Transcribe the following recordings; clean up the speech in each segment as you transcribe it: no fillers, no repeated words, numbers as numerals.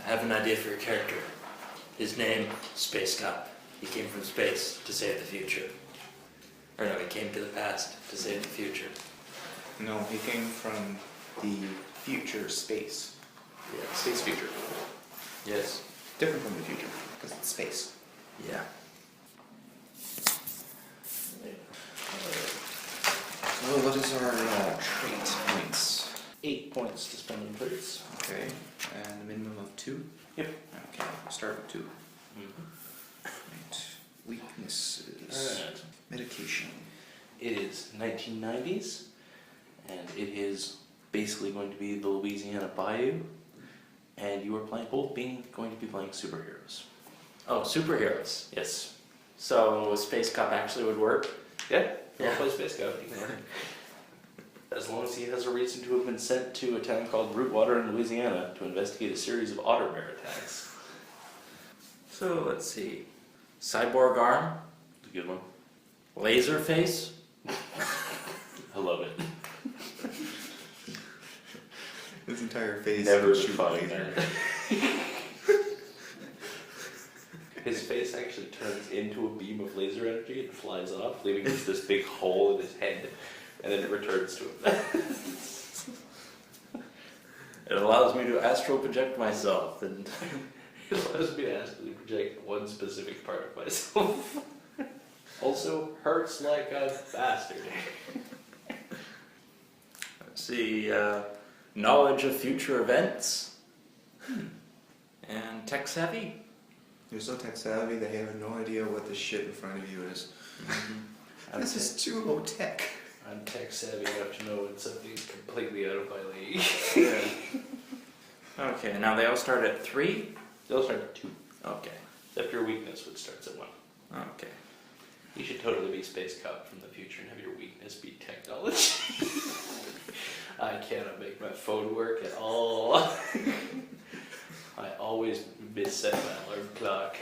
I have an idea for your character. His name, Space Cop. He came from space to save the future. Or no, he came to the past to save the future. No, he came from the future space. Yeah. Space future. Yes. Different from the future, because it's space. Yeah. So what is our trait points? 8 points to spend on traits. Okay, and a minimum of 2? Yep. Okay, we'll start with 2. Mm-hmm. Right. Weaknesses. Alright. Medication. It is 1990s, and it is basically going to be the Louisiana Bayou, and you are going to be playing superheroes. Oh, superheroes. Yes. So Space Cop actually would work? Yeah. Yeah. I'll play Space Cop. As long as he has a reason to have been sent to a town called Rootwater in Louisiana to investigate a series of otter-bear attacks. So let's see. Cyborg arm? It's a good one. Laser face? I love it. His entire face. Never shoot defined laser. His face actually turns into a beam of laser energy and flies off, leaving just this big hole in his head, and then it returns to him. It allows me to astral project myself and It allows me to astrally project one specific part of myself. Also hurts like a bastard. let's see, knowledge of future events. And tech savvy? You're so tech savvy that you have no idea what the shit in front of you is. This is too low tech. I'm tech savvy enough to know when something's completely out of my league. Okay, now they all start at 3? They'll start at 2. Okay. Except your weakness, which starts at 1. Okay. You should totally be Space Cop from the future and have your weakness be technology. I cannot make my phone work at all. I always misset my alarm clock.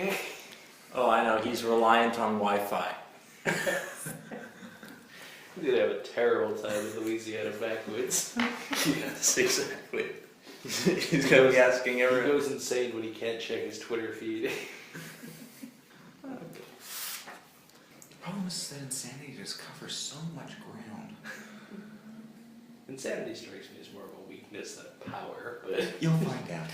Oh, I know, he's reliant on Wi-Fi. He's gonna have a terrible time in Louisiana backwoods. Yes, exactly. He's gonna be asking He everyone. goes insane when he can't check his Twitter feed. The problem is that insanity just covers so much ground. Insanity strikes me as more of a weakness than a power, but... You'll find out.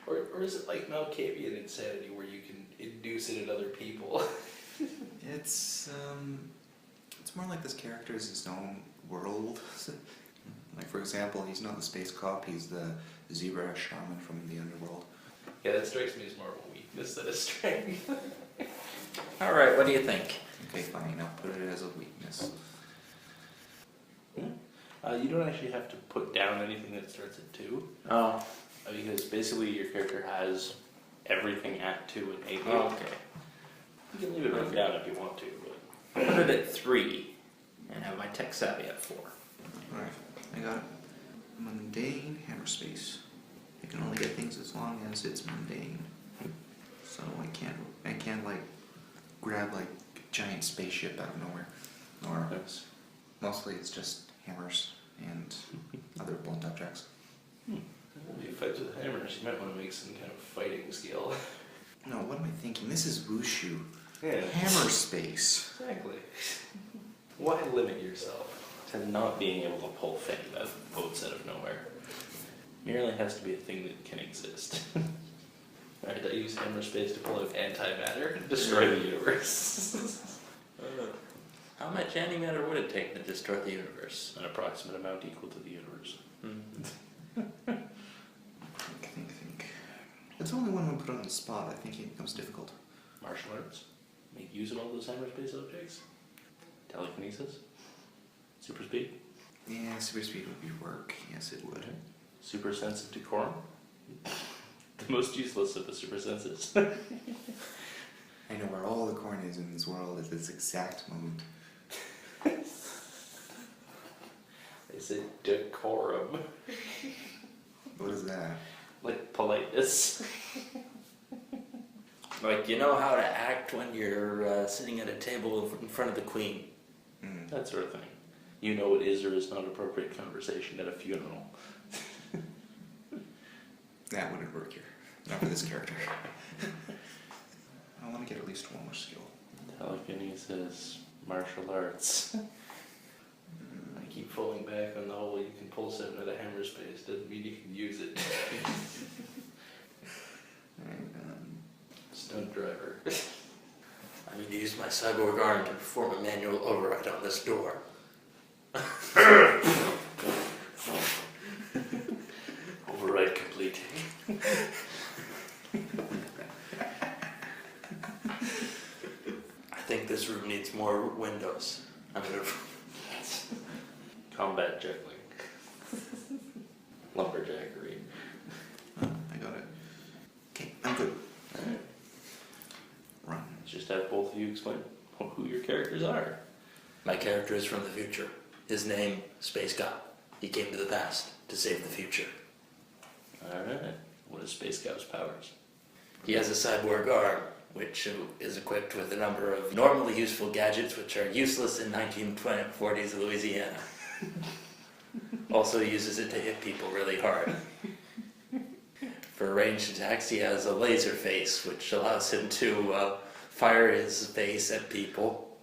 Or is it like Malkavian insanity where you can induce it in other people? It's more like this character is his own world. Like, for example, he's not the space cop, he's the zebra shaman from the underworld. Yeah, that strikes me as more of a weakness than a strength. Alright, what do you think? Okay, fine, I'll put it as a weakness. You don't actually have to put down anything that starts at 2. Oh, Because basically your character has everything at 2 and 8. okay. You can leave it written down if you want to, but... I'll put it at 3 and have my tech savvy at 4. Alright, I got it. Mundane hammer space. You can only get things as long as it's mundane. So I can't like grab like a giant spaceship out of nowhere. Or mostly it's just hammers and other blunt objects. When you fight with hammers, you might want to make some kind of fighting skill. No, what am I thinking? This is Wushu. Yeah. Hammer space. Exactly. Why limit yourself to not being able to pull fame out of boats out of nowhere? Merely has to be a thing that can exist. Alright, I use hammer space to pull out antimatter and destroy the universe. How much antimatter would it take to destroy the universe? An approximate amount equal to the universe. Think. It's only when we put on the spot, I think it becomes difficult. Martial arts. Make use of all those hammer space objects. Telekinesis. Super speed. Yeah, super speed would be work. Yes, it would. Super sense of decorum. The most useless of the super senses. I know where all the corn is in this world at this exact moment. They say decorum. What is that? Like politeness. Like, you know how to act when you're sitting at a table in front of the queen. That sort of thing. You know what is or is not appropriate conversation at a funeral. That wouldn't work here. Not for this character. I want to get at least one more skill. Telekinesis, martial arts. I keep falling back on the whole you can pull something out of hammer space, doesn't mean you can use it. And, Stunt driver. I need to use my cyborg arm to perform a manual override on this door. Override complete. I think this room needs more windows. I'm gonna. Combat juggling. Lumberjackery. I got it. Okay, I'm good. Alright. Run. Let's just have both of you explain who your characters are. My character is from the future. His name, Space God. He came to the past to save the future. Alright. What is Space Cow's powers? He has a cyborg arm, which is equipped with a number of normally useful gadgets which are useless in 1940s Louisiana. Also uses it to hit people really hard. For ranged attacks, he has a laser face, which allows him to fire his face at people.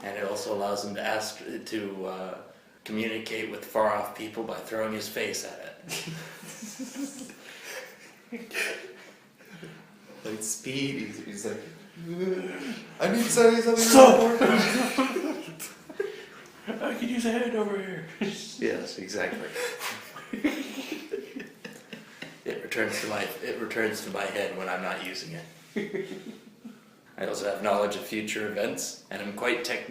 And it also allows him to communicate with far-off people by throwing his face at it. Like speed, he's like, I need to say something important. I could use a hand over here. Yes, exactly. It returns to my head when I'm not using it. I also have knowledge of future events, and I'm quite tech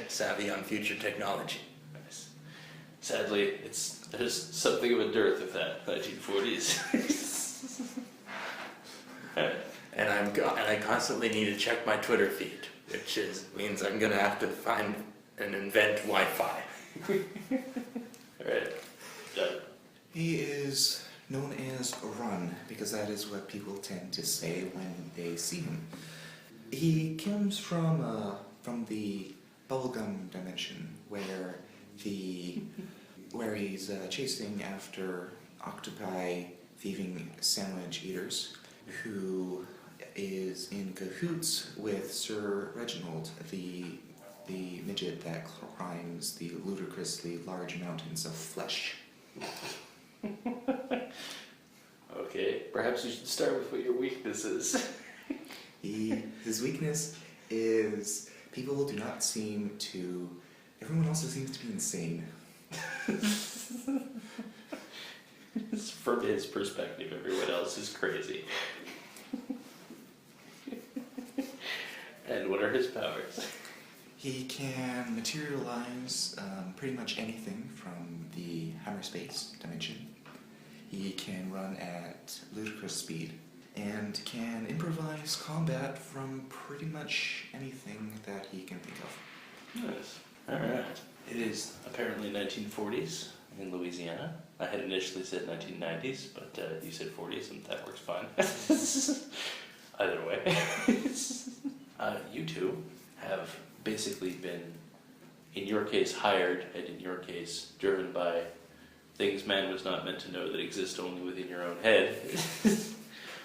savvy on future technology. Nice. Sadly, there's something of a dearth of that 1940s. And I constantly need to check my Twitter feed, which means I'm gonna have to find and invent Wi-Fi. Alright. Done. He is known as Run, because that is what people tend to say when they see him. He comes from the bubblegum dimension, where he's chasing after octopi thieving sandwich eaters, who is in cahoots with Sir Reginald, the midget that climbs the ludicrously large mountains of flesh. Okay, perhaps you should start with what your weakness is. His weakness is everyone else seems to be insane. From his perspective, everyone else is crazy. And what are his powers? He can materialize pretty much anything from the hyperspace dimension. He can run at ludicrous speed and can improvise combat from pretty much anything that he can think of. Nice. Alright. It is apparently 1940s in Louisiana. I had initially said 1990s, but you said 40s and that works fine. Either way. You two have basically been, in your case, hired, and in your case, driven by things man was not meant to know that exist only within your own head,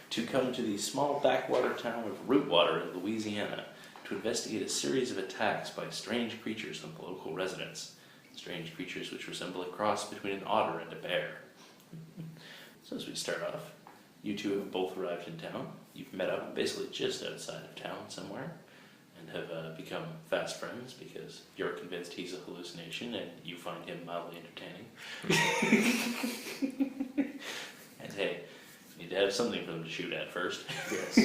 to come to the small backwater town of Rootwater in Louisiana to investigate a series of attacks by strange creatures on the local residents. Strange creatures which resemble a cross between an otter and a bear. So as we start off, you two have both arrived in town. You've met up basically just outside of town somewhere, and have become fast friends because you're convinced he's a hallucination and you find him mildly entertaining. And hey, you need to have something for them to shoot at first. Yes.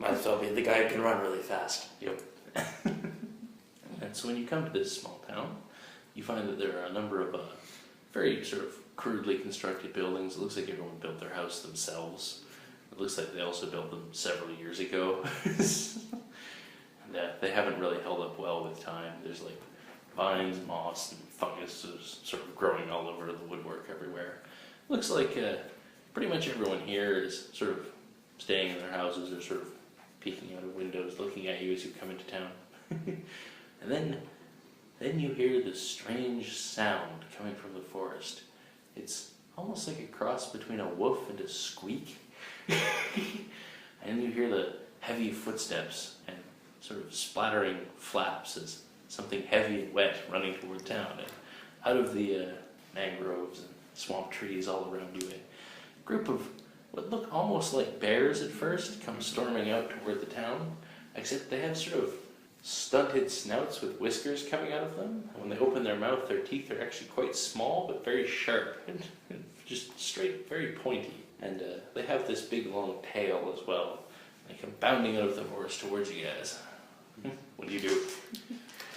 Might as well be the guy who can run really fast. Yep. And so when you come to this small town, you find that there are a number of very sort of crudely constructed buildings. It looks like everyone built their house themselves. It looks like they also built them several years ago. And they haven't really held up well with time. There's like vines, moss, and fungus sort of growing all over the woodwork everywhere. Looks like pretty much everyone here is sort of staying in their houses or sort of peeking out of windows, looking at you as you come into town. And then Then you hear this strange sound coming from the forest. It's almost like a cross between a woof and a squeak. And you hear the heavy footsteps and sort of splattering flaps as something heavy and wet running toward town. And out of the mangroves and swamp trees all around you, a group of what look almost like bears at first come storming out toward the town, except they have sort of stunted snouts with whiskers coming out of them. And when they open their mouth, their teeth are actually quite small but very sharp and just straight, very pointy. And they have this big long tail as well. They come bounding out of the forest towards you guys. What do you do?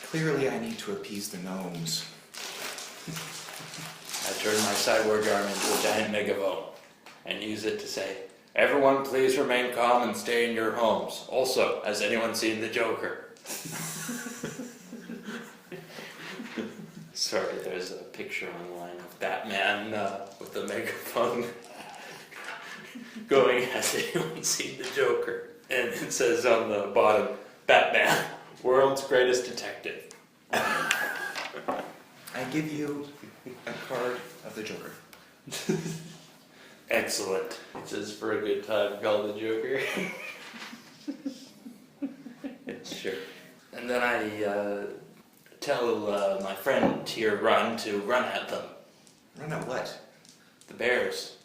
Clearly I need to appease the gnomes. I turn my cyborg arm into a giant megaphone and use it to say, "Everyone please remain calm and stay in your homes. Also, has anyone seen the Joker?" Sorry, there's a picture online of Batman with the megaphone going, "Has anyone seen the Joker?" And it says on the bottom, "Batman, world's greatest detective." I give you a card of the Joker. Excellent. It says, "For a good time, call the Joker." Sure. And then I tell my friend here, Run, to run at them. Run at what? The bears.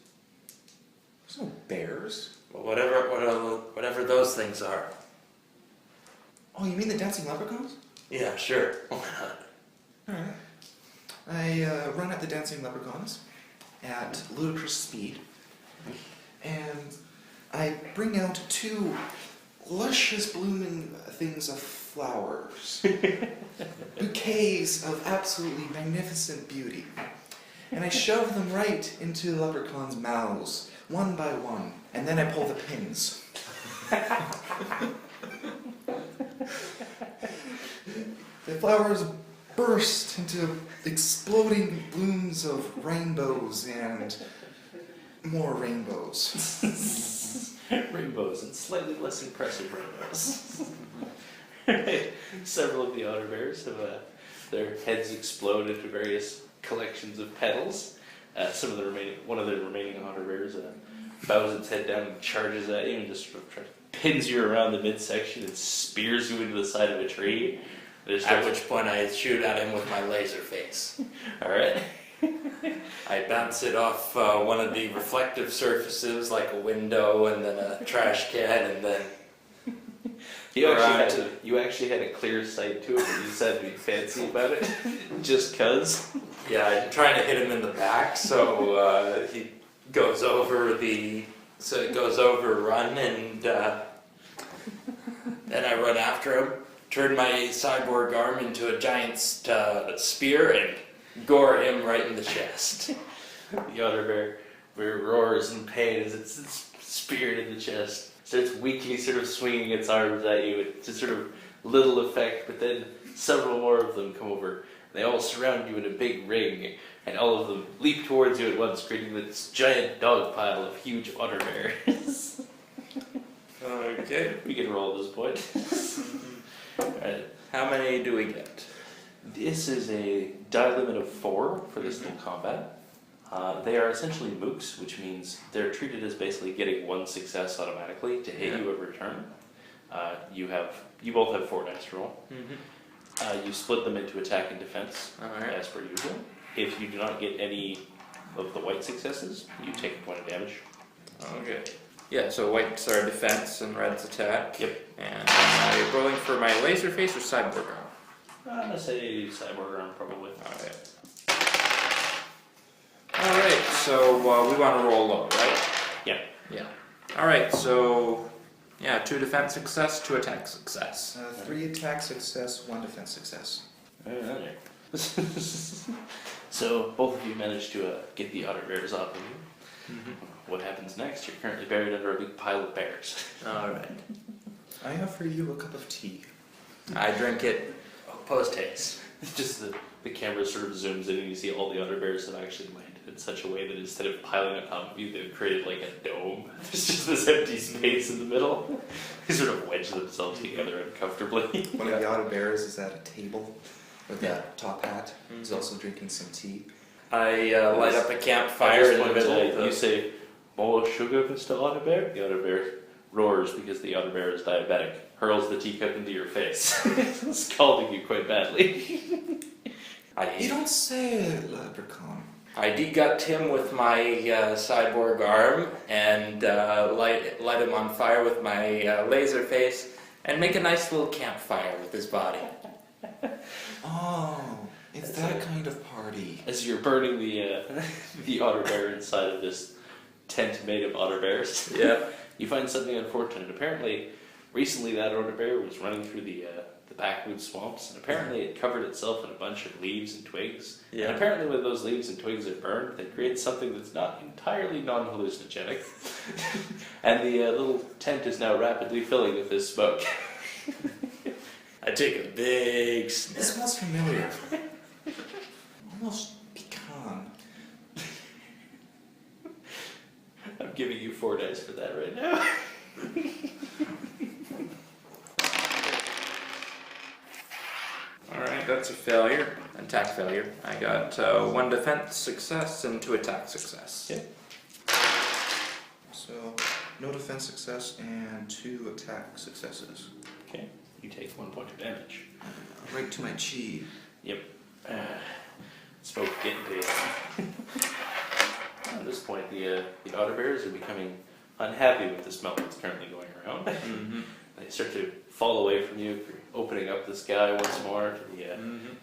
There's no bears. Well, whatever those things are. Oh, you mean the dancing leprechauns? Yeah, sure. Why not? Alright. I run at the dancing leprechauns at ludicrous speed, and I bring out 2 luscious blooming things of flowers, bouquets of absolutely magnificent beauty, and I shove them right into the leprechauns' mouths, one by one, and then I pull the pins. The flowers burst into exploding blooms of rainbows and more rainbows. Rainbows, and slightly less impressive rainbows. Several of the otter-bears have their heads explode into various collections of petals. One of the remaining otter-bears bows its head down and charges at you and just sort of pins you around the midsection and spears you into the side of a tree. At which point I shoot at him with my laser face. Alright. I bounce it off one of the reflective surfaces, like a window and then a trash can, and then... You actually had a clear sight to it, but you decided to be fancy about it, just 'cause. Yeah, I'm trying to hit him in the back, so he goes over Run, and then I run after him, turn my cyborg arm into a giant spear, and gore him right in the chest. The otter bear roars in pain as it's speared in the chest. Starts weakly sort of swinging its arms at you. It's a sort of little effect, but then several more of them come over. They all surround you in a big ring, and all of them leap towards you at once, creating this giant dog pile of huge otter bears. Okay. We can roll at this point. Alright. How many do we get? This is a die limit of 4 for this little combat. They are essentially mooks, which means they're treated as basically getting 1 success automatically to hit you every turn. You both have 4 dice to roll. You split them into attack and defense, as per usual. If you do not get any of the white successes, you take a point of damage. Okay. Yeah, so white's our defense and red's attack. Yep. And am I rolling for my laser face or cyborg arm? I'm gonna say cyborg arm probably. Alright, so we want to roll low, right? Yeah. Yeah. Alright, so 2 defense success, 2 attack success. 3 attack success, 1 defense success. Alright. So both of you managed to get the otter bears off of you. What happens next? You're currently buried under a big pile of bears. Alright. I offer you a cup of tea. I drink it post haste. It's just the camera sort of zooms in and you see all the otter bears have actually landed in such a way that instead of piling on top of you, they've created like a dome. There's just this empty space in the middle. They sort of wedge themselves together uncomfortably. One of the otter bears is at a table with that top hat. He's also drinking some tea. I light up a campfire in the middle. You say, "More sugar, Mr. Otter-bear?" The otter-bear roars because the otter-bear is diabetic. Hurls the teacup into your face, scalding you quite badly. You don't say it, leprechaun. I degut him with my cyborg arm and light him on fire with my laser face and make a nice little campfire with his body. Oh, it's that kind of party. As you're burning the otter-bear inside of this tent made of otter-bears, Yeah. you find something unfortunate. Apparently, recently that otter-bear was running through the backwoods swamps, and apparently it covered itself in a bunch of leaves and twigs. Yeah. And apparently when those leaves and twigs are burned, they create something that's not entirely non-hallucinogenic. And the little tent is now rapidly filling with this smoke. I take a big sniff. It smells familiar. Almost pecan. I'm giving you 4 dice for that right now. Alright, that's a failure. Attack failure. I got 1 defense success and 2 attack success. Okay. So, no defense success and 2 attack successes. Okay, you take 1 point of damage. Right to my chi. Yep. Smoke getting to you. At this point, the otter-bears are becoming unhappy with the smell that's currently going around. Mm-hmm. They start to fall away from you. You're opening up the sky once more for the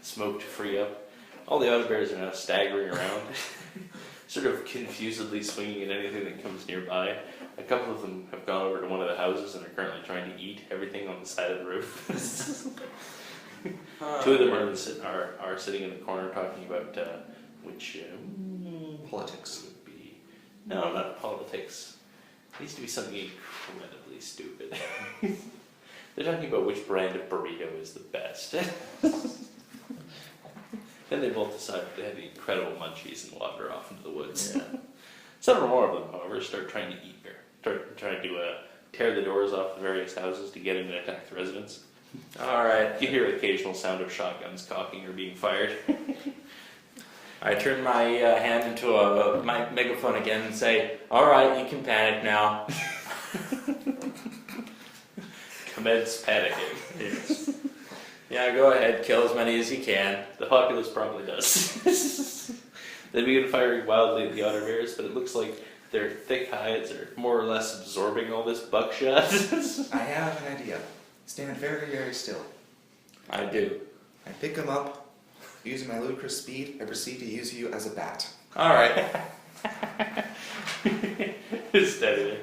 smoke to free up. All the otter-bears are now staggering around, sort of confusedly swinging at anything that comes nearby. A couple of them have gone over to one of the houses and are currently trying to eat everything on the side of the roof. 2 of them are sitting in the corner talking about which Politics. would be... No, not politics. It needs to be something incredibly stupid. They're talking about which brand of burrito is the best. Then they both decide they have the incredible munchies and wander off into the woods. Yeah. Several more of them, however, start trying to eat bear. Start trying to tear the doors off the various houses to get in and attack the residents. Alright. You hear the occasional sound of shotguns cocking or being fired. I turn my hand into a megaphone again and say, "Alright, you can panic now." Commence panicking. Yes. Yeah, go ahead, kill as many as you can. The populace probably does. They begin firing wildly at the otter-bears, but it looks like their thick hides are more or less absorbing all this buckshot. I have an idea. Stand very, very still. I do. I pick him up. Using my ludicrous speed, I proceed to use you as a bat. Alright. Steady.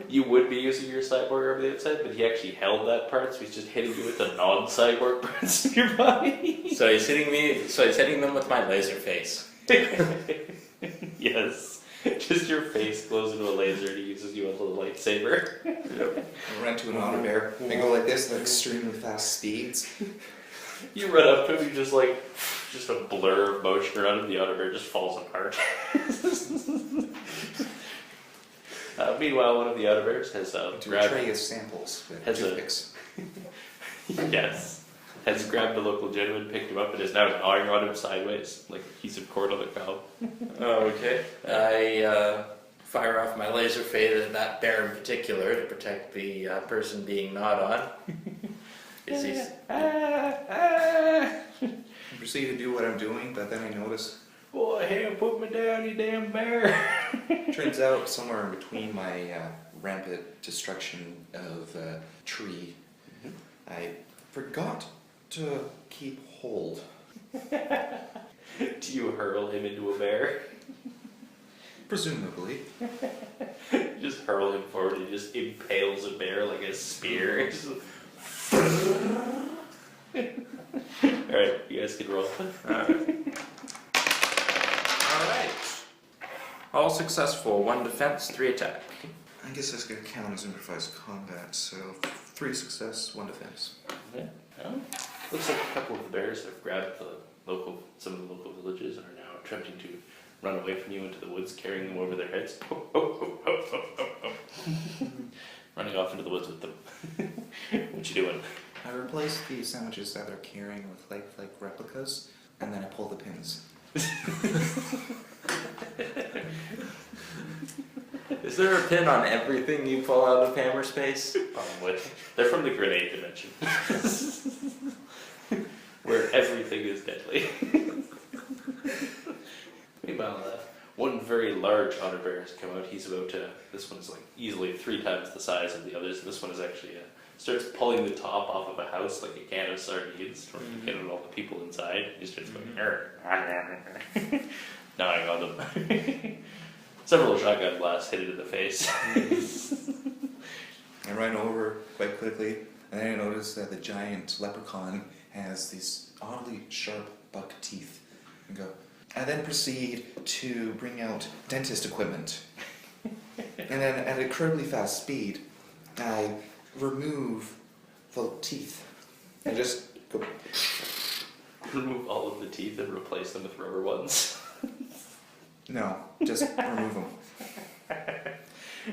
You would be using your cyborg over the outside, but he actually held that part, so he's just hitting you with the non-cyborg parts of your body. So he's hitting them with my laser face. Yes. Just your face glows into a laser and he uses you as a little lightsaber. I run to an otter bear. I go like this at extremely fast speeds. You run up to him, you just a blur of motion around him, the otter bear just falls apart. Meanwhile, one of the otter bears has To a grabbed... tray of samples with Has a- toothpicks. Yes. Has grabbed the local gentleman, picked him up, and is now gnawing on him sideways, like a piece of cord on the cow. Okay. I fire off my laser fade at that bear in particular to protect the person being gnawed on. I proceed to do what I'm doing, but then I notice... Boy, hell, put me down, you damn bear! Turns out somewhere in between my rampant destruction of a tree, I forgot to keep hold. Do you hurl him into a bear? Presumably. You just hurl him forward, he just impales a bear like a spear. Alright, you guys can roll. Alright. All successful. 1 defense, 3 attack. I guess that's going to count as improvised combat, so 3 success, 1 defense. Yeah. Oh. Looks like a couple of the bears have grabbed some of the local villages and are now attempting to run away from you into the woods, carrying them over their heads. Running off into the woods with them. What you doing? I replace the sandwiches that they're carrying with like replicas, and then I pull the pins. Is there a pin on everything you pull out of hammer space? They're from the grenade dimension. Where everything is deadly. Meanwhile, one very large otter-bear has come out. He's about to, this one is like easily 3 times the size of the others. This one is actually, starts pulling the top off of a house like a can of sardines, trying to get all the people inside. He starts going, gnawing on them. Several shotgun blasts hit it in the face. I run over quite quickly, and then I notice that the giant leprechaun has these oddly sharp buck teeth. And then proceed to bring out dentist equipment. And then at an incredibly fast speed, I remove the teeth. And just go. Remove all of the teeth and replace them with rubber ones. No, just remove them.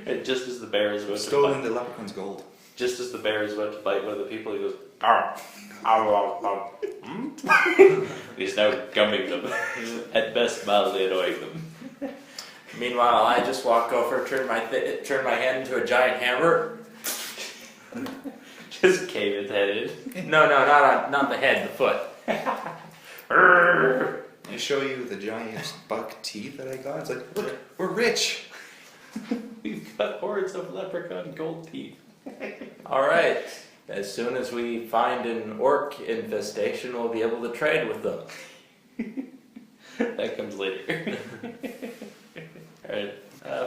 And just as the bear is about Stolen to bite, the leprechaun's gold. just as the bear is about to bite one of the people, he goes, "Arr, arr, arr, arr." He's now gumming them, at best mildly annoying them. Meanwhile, I just walk over, turn my hand into a giant hammer. Just cave his head in. No, not the head, the foot. I show you the giant buck teeth that I got. It's like, look, we're rich. We've got hordes of leprechaun gold teeth. All right. As soon as we find an orc infestation, we'll be able to trade with them. That comes later. Alright,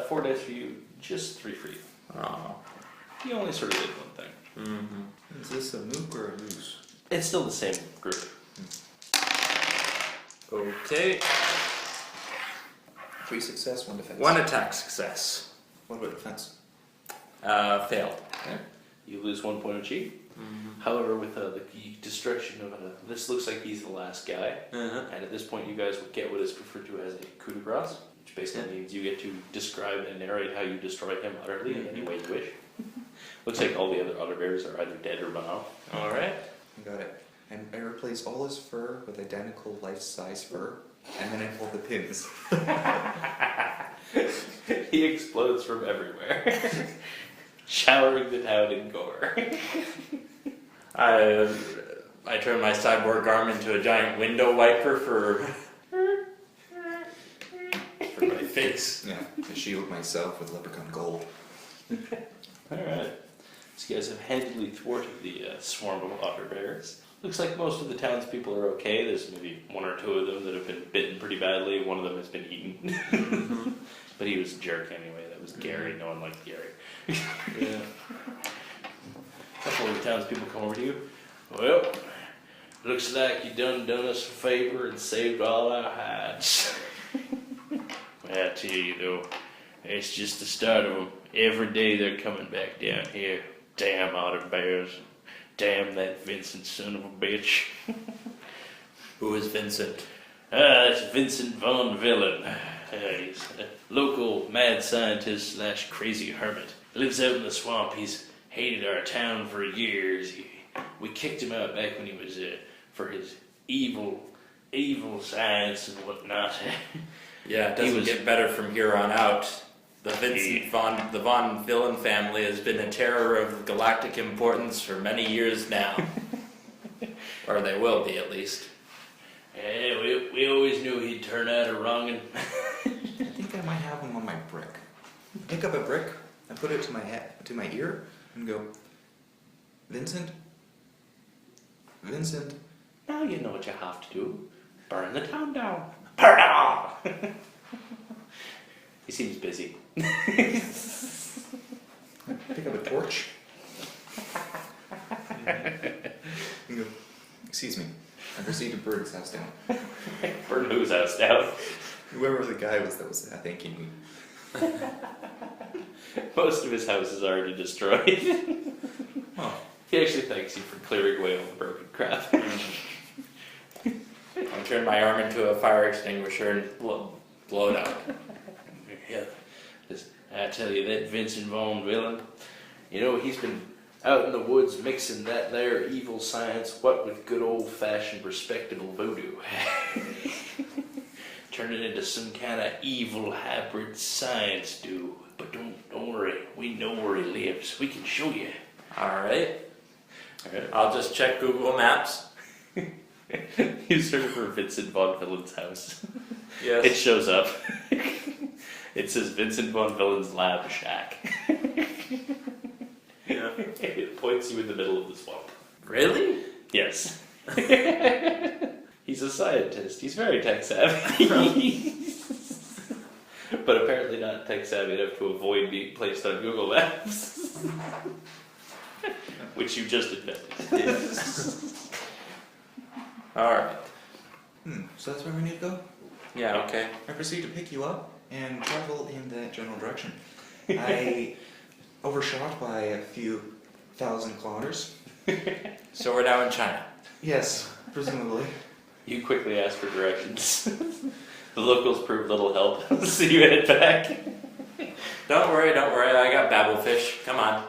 4 dice for you, just 3 for you. Oh. You only sort of did one thing. Mm-hmm. Is this a mook or a moose? It's still the same group. Okay. 3 success, 1 defense. 1 attack success. What about defense? Failed. Okay. You lose 1 point of chi. However, with the destruction of this looks like he's the last guy. Uh-huh. And at this point, you guys would get what is referred to as a coup de grace, which basically means you get to describe and narrate how you destroy him utterly in any way you wish. Looks like all the other otter-bears are either dead or run off. All right. I got it. And I replace all his fur with identical life-size fur, and then I pull the pins. He explodes from everywhere, showering the town in gore. I turn my cyborg arm into a giant window wiper for my face. Yeah, to shield myself with leprechaun gold. Alright. So you guys have handily thwarted the swarm of otter-bears. Looks like most of the townspeople are okay. There's maybe 1 or 2 of them that have been bitten pretty badly. One of them has been eaten. But he was a jerk anyway. That was Gary. No one liked Gary. Yeah. A couple of the townspeople come over to you. Well, looks like you done us a favor and saved all our hides. Well, I tell you though, it's just the start of them. Every day they're coming back down here. Damn otter-bears. Damn that Vincent son of a bitch. Who is Vincent? That's Vincent Von Villen. He's a local mad scientist / crazy hermit. Lives out in the swamp. He's hated our town for years. We kicked him out back when he was for his evil science and whatnot. Yeah, it doesn't get better from here on out. The Von Villen family has been a terror of galactic importance for many years now. Or they will be, at least. Yeah, we always knew he'd turn out a wrongin'. I think I might have him on my brick. Pick up a brick and put it to my head, to my ear, and go, Vincent? Vincent? Now you know what you have to do. Burn the town down. Burn it all! He seems busy. Pick up a torch. And go, excuse me. I proceed to burn his house down. Burn whose house down? Whoever the guy was that was thanking me. Most of his house is already destroyed. Oh. He actually thanks you for clearing away all the broken crap. I'll turn my arm into a fire extinguisher and blow it out. Yeah. I tell you, that Vincent Von Villen, you know, he's been out in the woods mixing that there evil science, what with good old-fashioned respectable voodoo. Turn it into some kind of evil hybrid science do. But don't worry, we know where he lives. We can show you. Alright. I'll just check Google Maps. You search for Vincent Von Villen's house. Yes. It shows up. It says Vincent Von Villen's lab shack. Yeah. It points you in the middle of the swamp. Really? Yes. He's a scientist. He's very tech savvy. But apparently not tech savvy enough to avoid being placed on Google Maps. Which you just admitted. Yes. Alright. So that's where we need to go? Yeah, okay. I proceed to pick you up and travel in that general direction. I overshot by a few thousand kilometers. So we're now in China. Yes, presumably. You quickly ask for directions. The locals prove little help, so you head back. Don't worry, I got babblefish. Come on.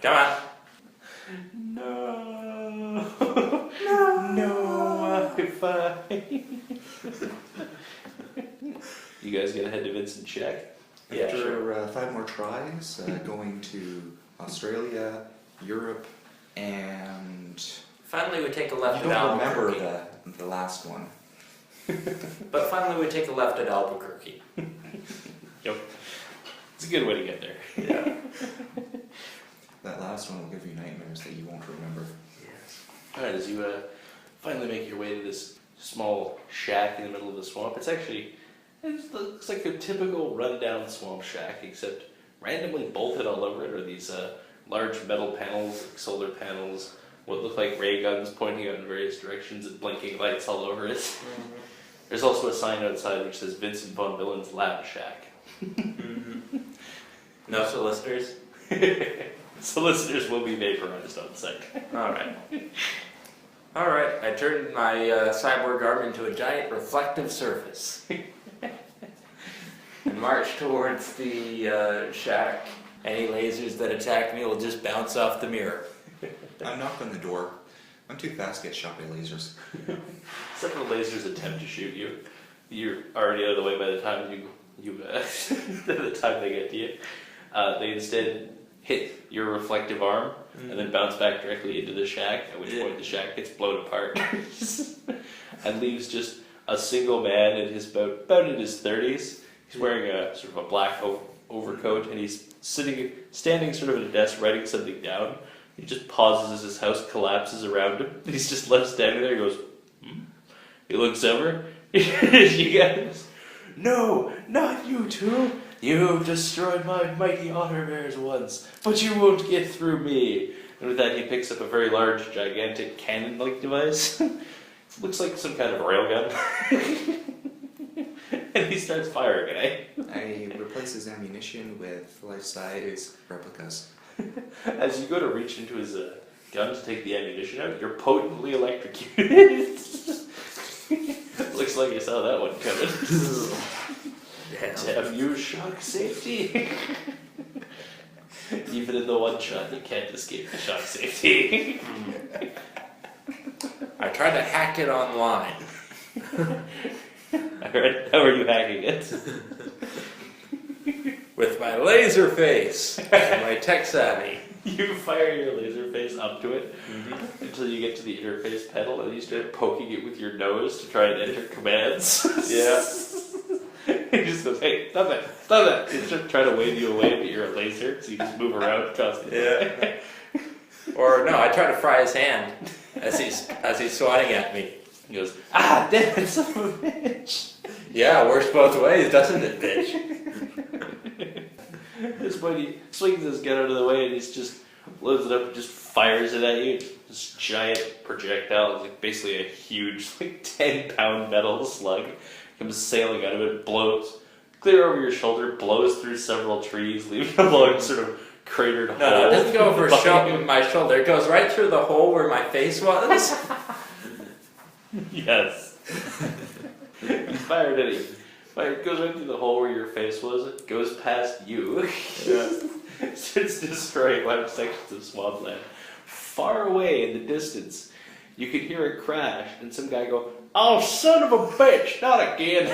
Come on. No. Wi-Fi. You guys gonna head to Vincent's shack? Yeah, After sure. 5 more tries, going to Australia, Europe, and... Finally we take a left You at don't remember Albuquerque. the last one. But finally we take a left at Albuquerque. Yep. It's a good way to get there. Yeah. That last one will give you nightmares that you won't remember. Yes. Alright, as you finally make your way to this small shack in the middle of the swamp, it looks like a typical rundown swamp shack, except randomly bolted all over it are these large metal panels, like solar panels, what look like ray guns pointing out in various directions and blinking lights all over it. Mm-hmm. There's also a sign outside which says Vincent Von Villen's Lab Shack. Mm-hmm. No solicitors? Solicitors will be vaporized on site. Alright. Alright, I turned my cyborg arm into a giant reflective surface. And march towards the shack. Any lasers that attack me will just bounce off the mirror. I knock on the door. I'm too fast to get shot by lasers. Several lasers attempt to shoot you. You're already out of the way by the time the time they get to you. They instead hit your reflective arm and then bounce back directly into the shack, at which point the shack gets blown apart and leaves just a single man in his about in his 30s. He's wearing a sort of a black overcoat and he's standing sort of at a desk writing something down. He just pauses as his house collapses around him. He's just left standing there. He goes, He looks over. You guys, no, not you two. You destroyed my mighty otter-bears once, but you won't get through me. And with that, he picks up a very large, gigantic cannon-like device. It looks like some kind of railgun. And he starts firing it. I replace his ammunition with life-size replicas. As you go to reach into his gun to take the ammunition out, you're potently electrocuted. Looks like you saw that one coming. Damn you, shock safety. Even in the one shot, you can't escape the shock safety. I tried to hack it online. Alright, how are you hacking it? With my laser face and my tech savvy. You fire your laser face up to it until you get to the interface pedal and you start poking it with your nose to try and enter commands. Yeah. He just goes, hey, stop that. He's just trying to wave you away, but you're a laser, so you just move around constantly. Yeah. Or no, I try to fry his hand as he's swatting at me. He goes, ah, damn it, son of a bitch. Yeah, works both ways, doesn't it, bitch? This point he swings his gun out of the way and he's just loads it up and just fires it at you. This giant projectile, it's like basically a huge, like 10-pound metal slug, comes sailing out of it, blows clear over your shoulder, blows through several trees, leaving a large sort of cratered hole. No, it doesn't go over my shoulder. It goes right through the hole where my face was. Yes. You fired at him. Fire goes right through the hole where your face was. It goes past you. Yeah. Starts destroying large sections of swampland. Far away in the distance, you could hear a crash and some guy go, "Oh, son of a bitch, not again.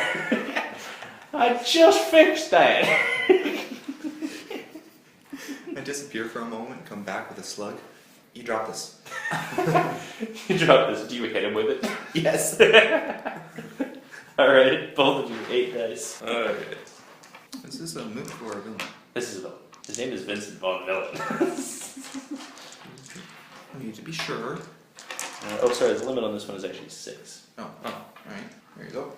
I just fixed that." I disappear for a moment, come back with a slug. You drop this. You drop this. Do you hit him with it? Yes. Alright, both of you, 8 dice. Alright. Is this a moot or a villain? This is a villain. His name is Vincent Von Villain. I need to be sure. Oh, sorry, the limit on this one is actually 6. Oh, alright. There you go.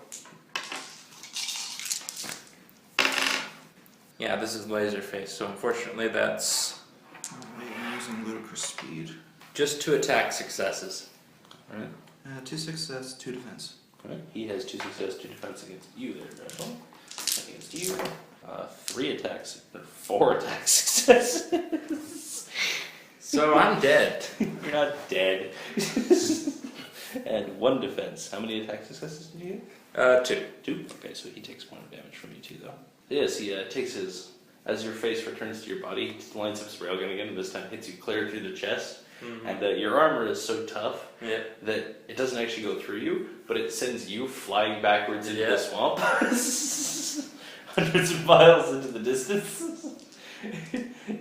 Yeah, this is Laserface, so unfortunately that's Alright, I'm using ludicrous speed. just 2 attack successes. Alright. 2 success, 2 defense. Alright, he has 2 success, 2 defense against you there, Rachel. Against you. 3 attacks, or 4 attack successes. So I'm dead. You're not dead. And 1 defense. How many attack successes did you get? 2. 2? Okay, so he takes 1 damage from you too, though. Yes, he takes his... As your face returns to your body, he lines up his railgun again, and this time hits you clear through the chest. Mm-hmm. And your armor is so tough Yeah. that it doesn't actually go through you, but it sends you flying backwards into the swamp. Hundreds of miles into the distance.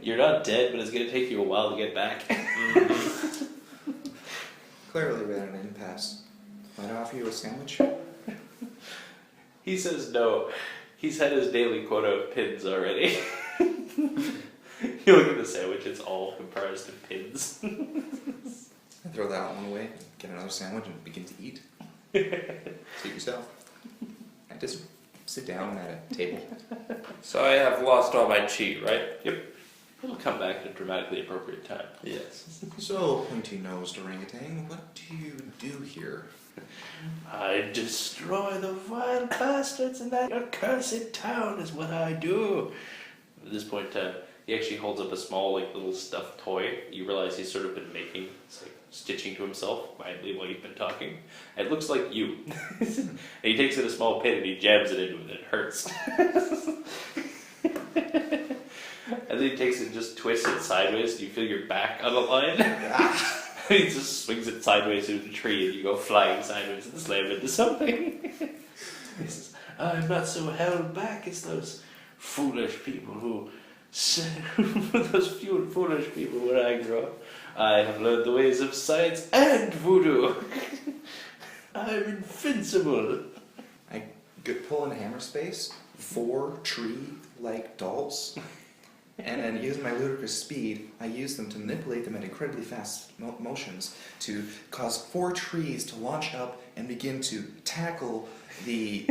You're not dead, but it's going to take you a while to get back. Mm-hmm. Clearly we're at an impasse. Might I offer you a sandwich? He says no. He's had his daily quota of pins already. You look at the sandwich, it's all comprised of pins. I throw that one away, get another sandwich, and begin to eat. Suit yourself. I just sit down at a table. So I have lost all my chi, right? Yep. It'll come back at a dramatically appropriate time. Yes. So, pointy-nosed orangutan, what do you do here? I destroy the vile bastards in that accursed town is what I do. At this point, he actually holds up a small, little stuffed toy. You realize he's sort of been making, it's stitching to himself quietly while you've been talking. And it looks like you. And he takes it a small pin and he jams it into it and it hurts. And then he takes it and just twists it sideways and you feel your back on the line. He just swings it sideways into the tree and you go flying sideways and slam into something. He says, "I'm not so held back as those foolish people who foolish people when I grew up. I have learned the ways of science and voodoo. I'm invincible." I pull in hammer space, 4 tree-like dolls, and then using my ludicrous speed, I use them to manipulate them at incredibly fast motions to cause 4 trees to launch up and begin to tackle the...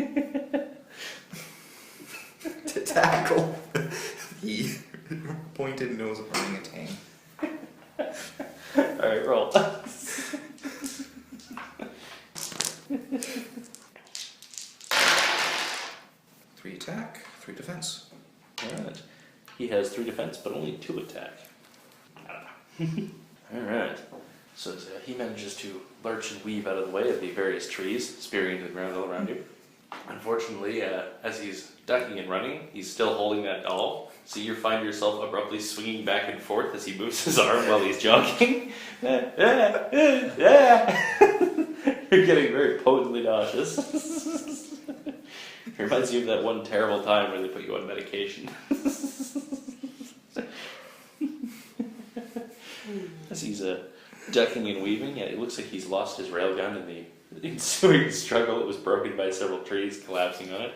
the pointed nose orangutan. Alright, roll. 3 attack, 3 defense. Alright. He has 3 defense, but only 2 attack. Alright. So he manages to lurch and weave out of the way of the various trees, spearing into the ground all around you. Unfortunately, as he's ducking and running, he's still holding that doll. So you find yourself abruptly swinging back and forth as he moves his arm while he's jogging. You're getting very potently nauseous. It reminds you of that one terrible time where they put you on medication. As he's ducking and weaving, it looks like he's lost his railgun in the ensuing struggle. It was broken by several trees collapsing on it.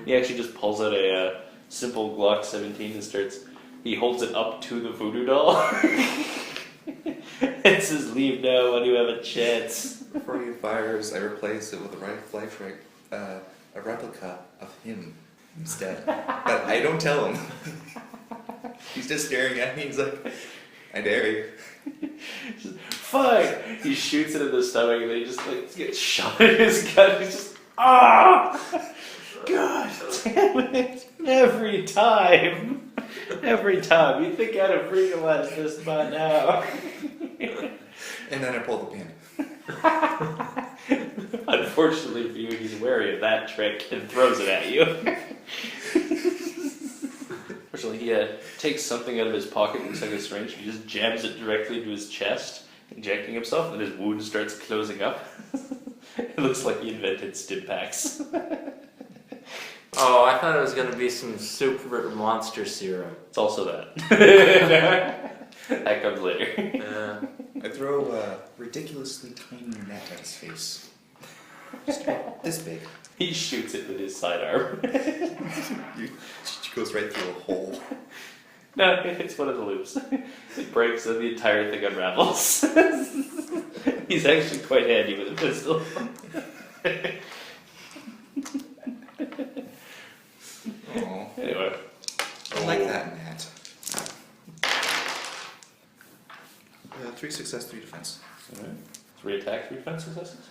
He actually just pulls out a simple Glock 17 and he holds it up to the voodoo doll. It says, "Leave now when you have a chance." Before he fires, I replace it with a replica of him instead. But I don't tell him. He's just staring at me. He's like, "I dare you." Fine. He shoots it in the stomach and then he just gets shot in his gun. He's just, "Ah! God damn it! Every time. You'd think I'd have realized this by now." And then I pull the pin. Unfortunately for you, he's wary of that trick and throws it at you. Fortunately, he takes something out of his pocket, looks like a syringe, he just jams it directly into his chest, injecting himself, and his wound starts closing up. It looks like he invented stim packs. Oh, I thought it was going to be some super monster serum. It's also that. That comes later. Yeah. I throw a ridiculously tiny net at his face. Just about this big. He shoots it with his sidearm. She goes right through a hole. No, it's one of the loops. It breaks and the entire thing unravels. He's actually quite handy with a pistol. Oh, Anyway. I like that net. 3 success, 3 defense. Alright. 3 attack, 3 defense successes.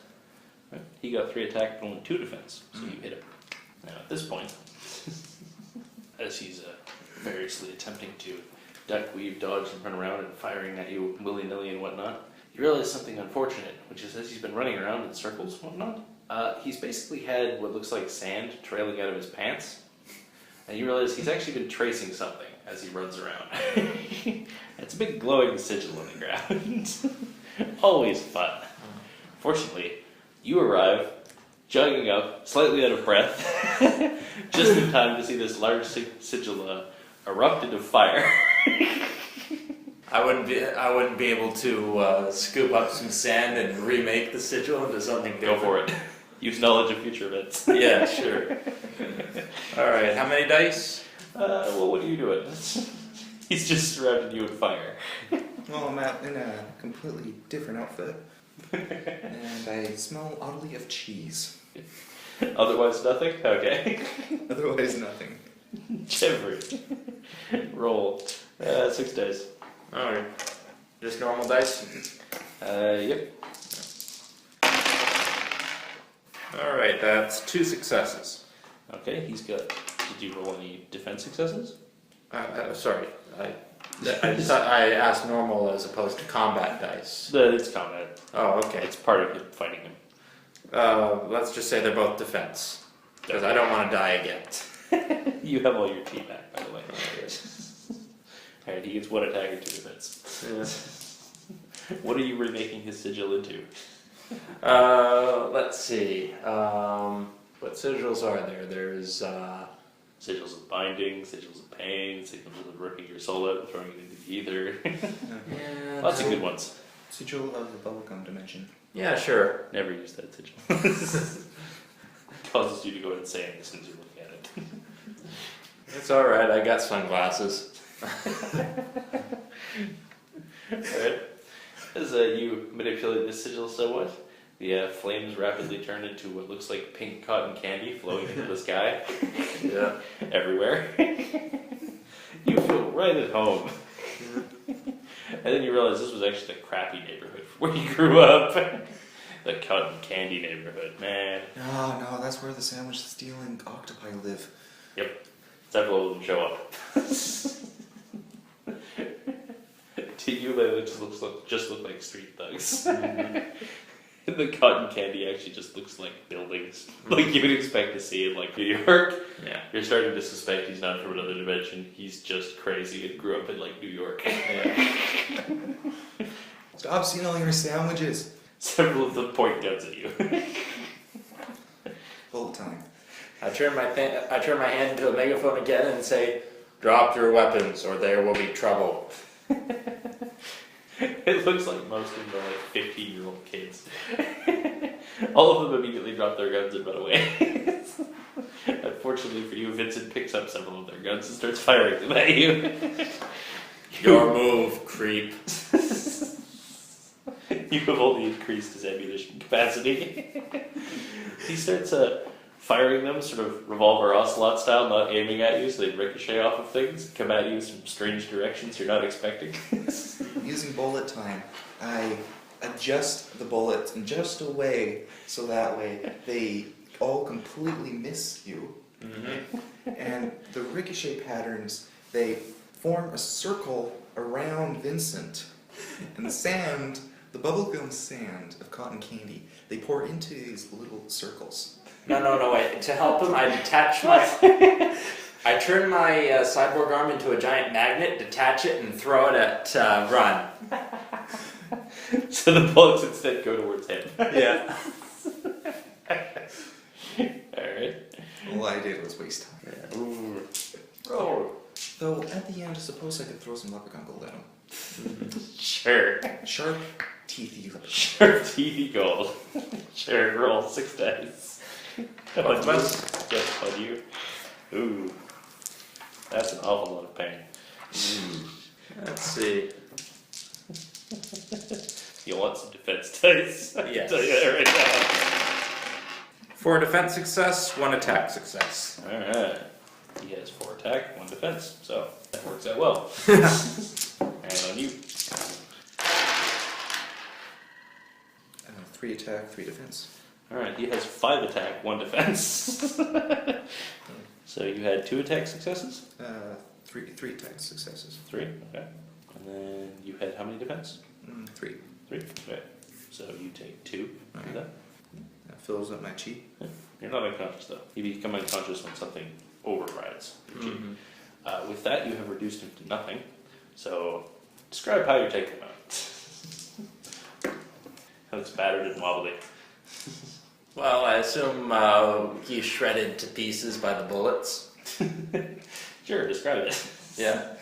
Right. He got 3 attack but only 2 defense, so you hit him. Now at this point, as he's variously attempting to duck, weave, dodge, and run around and firing at you willy-nilly and whatnot, you realize something unfortunate, which is as he's been running around in circles and whatnot, he's basically had what looks like sand trailing out of his pants, and you realize he's actually been tracing something as he runs around. It's a big glowing sigil on the ground. Always fun. Fortunately, you arrive, jogging up, slightly out of breath, just in time to see this large sigil erupt into fire. I wouldn't be able to scoop up some sand and remake the sigil into something different. Go for it. Use knowledge of future events. Yeah, sure. Alright, how many dice? Well, what are you doing? He's just surrounded you in fire. Well, I'm out in a completely different outfit. And I smell oddly of cheese. Otherwise, nothing? Okay. Otherwise, nothing. Jeffrey. Roll. 6 dice. Alright. Just normal dice? Yep. Alright, that's 2 successes. Okay, he's got. Did you roll any defense successes? Sorry. I asked normal as opposed to combat dice. It's combat. Oh, okay. It's part of him fighting him. Let's just say they're both defense. Because I don't want to die again. You have all your tea back, by the way. Alright, he gets 1 attack and 2 defense. What are you remaking his sigil into? Let's see. What sigils are there? There's Sigils of binding, sigils of pain, sigils of ripping your soul out and throwing it into the ether. Lots of good ones. Sigil of the bubblegum dimension. Yeah, sure. Never use that sigil. Causes you to go insane as soon as you're looking at it. It's alright, I got sunglasses. Alright. As you manipulate this sigil somewhat, the flames rapidly turn into what looks like pink cotton candy flowing into the sky. Yeah. Everywhere. You feel right at home. And then you realize this was actually the crappy neighborhood where you grew up. The cotton candy neighborhood, man. No, that's where the sandwich stealing octopi live. Yep. Several of them show up. To you, they just look like street thugs. The cotton candy actually just looks like buildings, like you would expect to see in like New York. Yeah. You're starting to suspect he's not from another dimension. He's just crazy and grew up in like New York. Yeah. Stop stealing your sandwiches. Several of them point guns at you. Full time. I turn my hand into a megaphone again and say, "Drop your weapons, or there will be trouble." It looks like most of them are like 15-year-old kids. All of them immediately drop their guns and run away. Unfortunately for you, Vincent picks up several of their guns and starts firing them at you. Your move, creep. You have only increased his ammunition capacity. He starts firing them sort of revolver ocelot style, not aiming at you, so they ricochet off of things, come at you in some strange directions you're not expecting. Using bullet time, I adjust the bullets in just a way so that way they all completely miss you. Mm-hmm. And the ricochet patterns, they form a circle around Vincent. And the sand The bubblegum sand of cotton candy, they pour into these little circles. No, wait. To help him, I detach my... I turn my cyborg arm into a giant magnet, detach it, and throw it at Run. So the bullets instead go towards him. Yeah. Alright. All I did was waste time. Yeah. Ooh. Oh. Though, at the end, I suppose I could throw some leprechaun gold at him. Sure. Sharp, teethy leprechaun. Sure, TV gold. Sure, roll 6 dice. Both of us? Yes, on you. Ooh. That's an awful lot of pain. Let's see. You want some defense dice? I can Yes. tell you that right now. 4 defense success, 1 attack success. Alright. He has 4 attack, 1 defense, so that works out well. And on you. 3 attack, 3 defense. Alright, he has 5 attack, 1 defense. So you had 2 attack successes? 3 attack successes. 3, okay. And then you had how many defense? 3. 3, okay. So you take 2 Okay. of that. That fills up my chi. You're not unconscious though. You become unconscious when something overrides your chi. Mhm. With that, you have reduced him to nothing. So describe how you're taking him out. How it's battered and wobbly. Well, I assume he's shredded to pieces by the bullets. Sure, describe it. Yeah.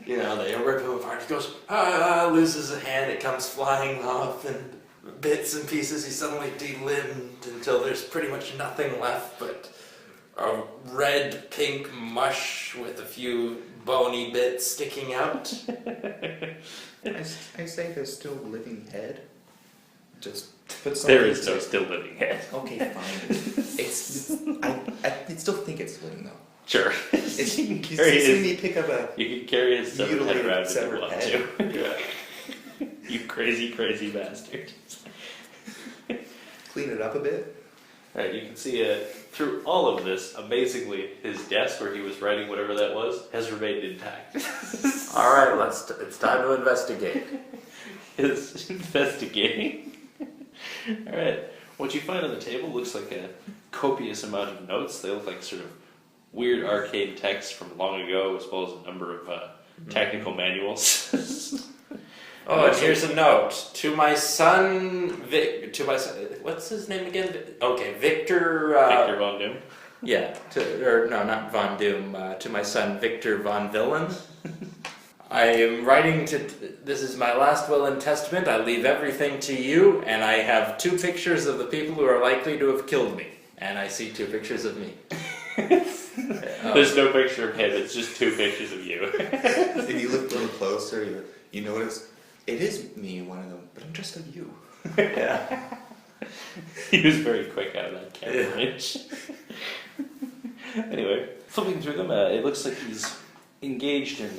You know, they rip him apart. He goes, loses a hand, it comes flying off in bits and pieces. He's suddenly delimbed until there's pretty much nothing left but a red-pink mush with a few bony bits sticking out. I say there's still a living head. Just put something. There is no still living head. Okay, fine. I still think it's living though. Sure. It's, You you can carry see his- me pick up a You can carry his severed head mutilated around if you severed want head. to. You crazy, crazy bastard. clean it up a bit. Alright, you can see through all of this, amazingly, his desk where he was writing whatever that was has remained intact. All right, it's time to investigate. His investigating. Alright, what you find on the table looks like a copious amount of notes. They look like sort of weird arcane text from long ago, as well as a number of technical manuals. Oh, and here's a note to my son. What's his name again? Okay, Victor. Victor Von Doom. Yeah, not Von Doom. To my son, Victor Von Villain. I am writing to. This is my last will and testament. I leave everything to you, and I have 2 pictures of the people who are likely to have killed me. And I see 2 pictures of me. There's no picture of him, it's just 2 pictures of you. If you look a little closer, you notice it is me, one of them, but I'm dressed like you. Yeah. He was very quick out of that camera range. Anyway, flipping through them, it looks like he's engaged in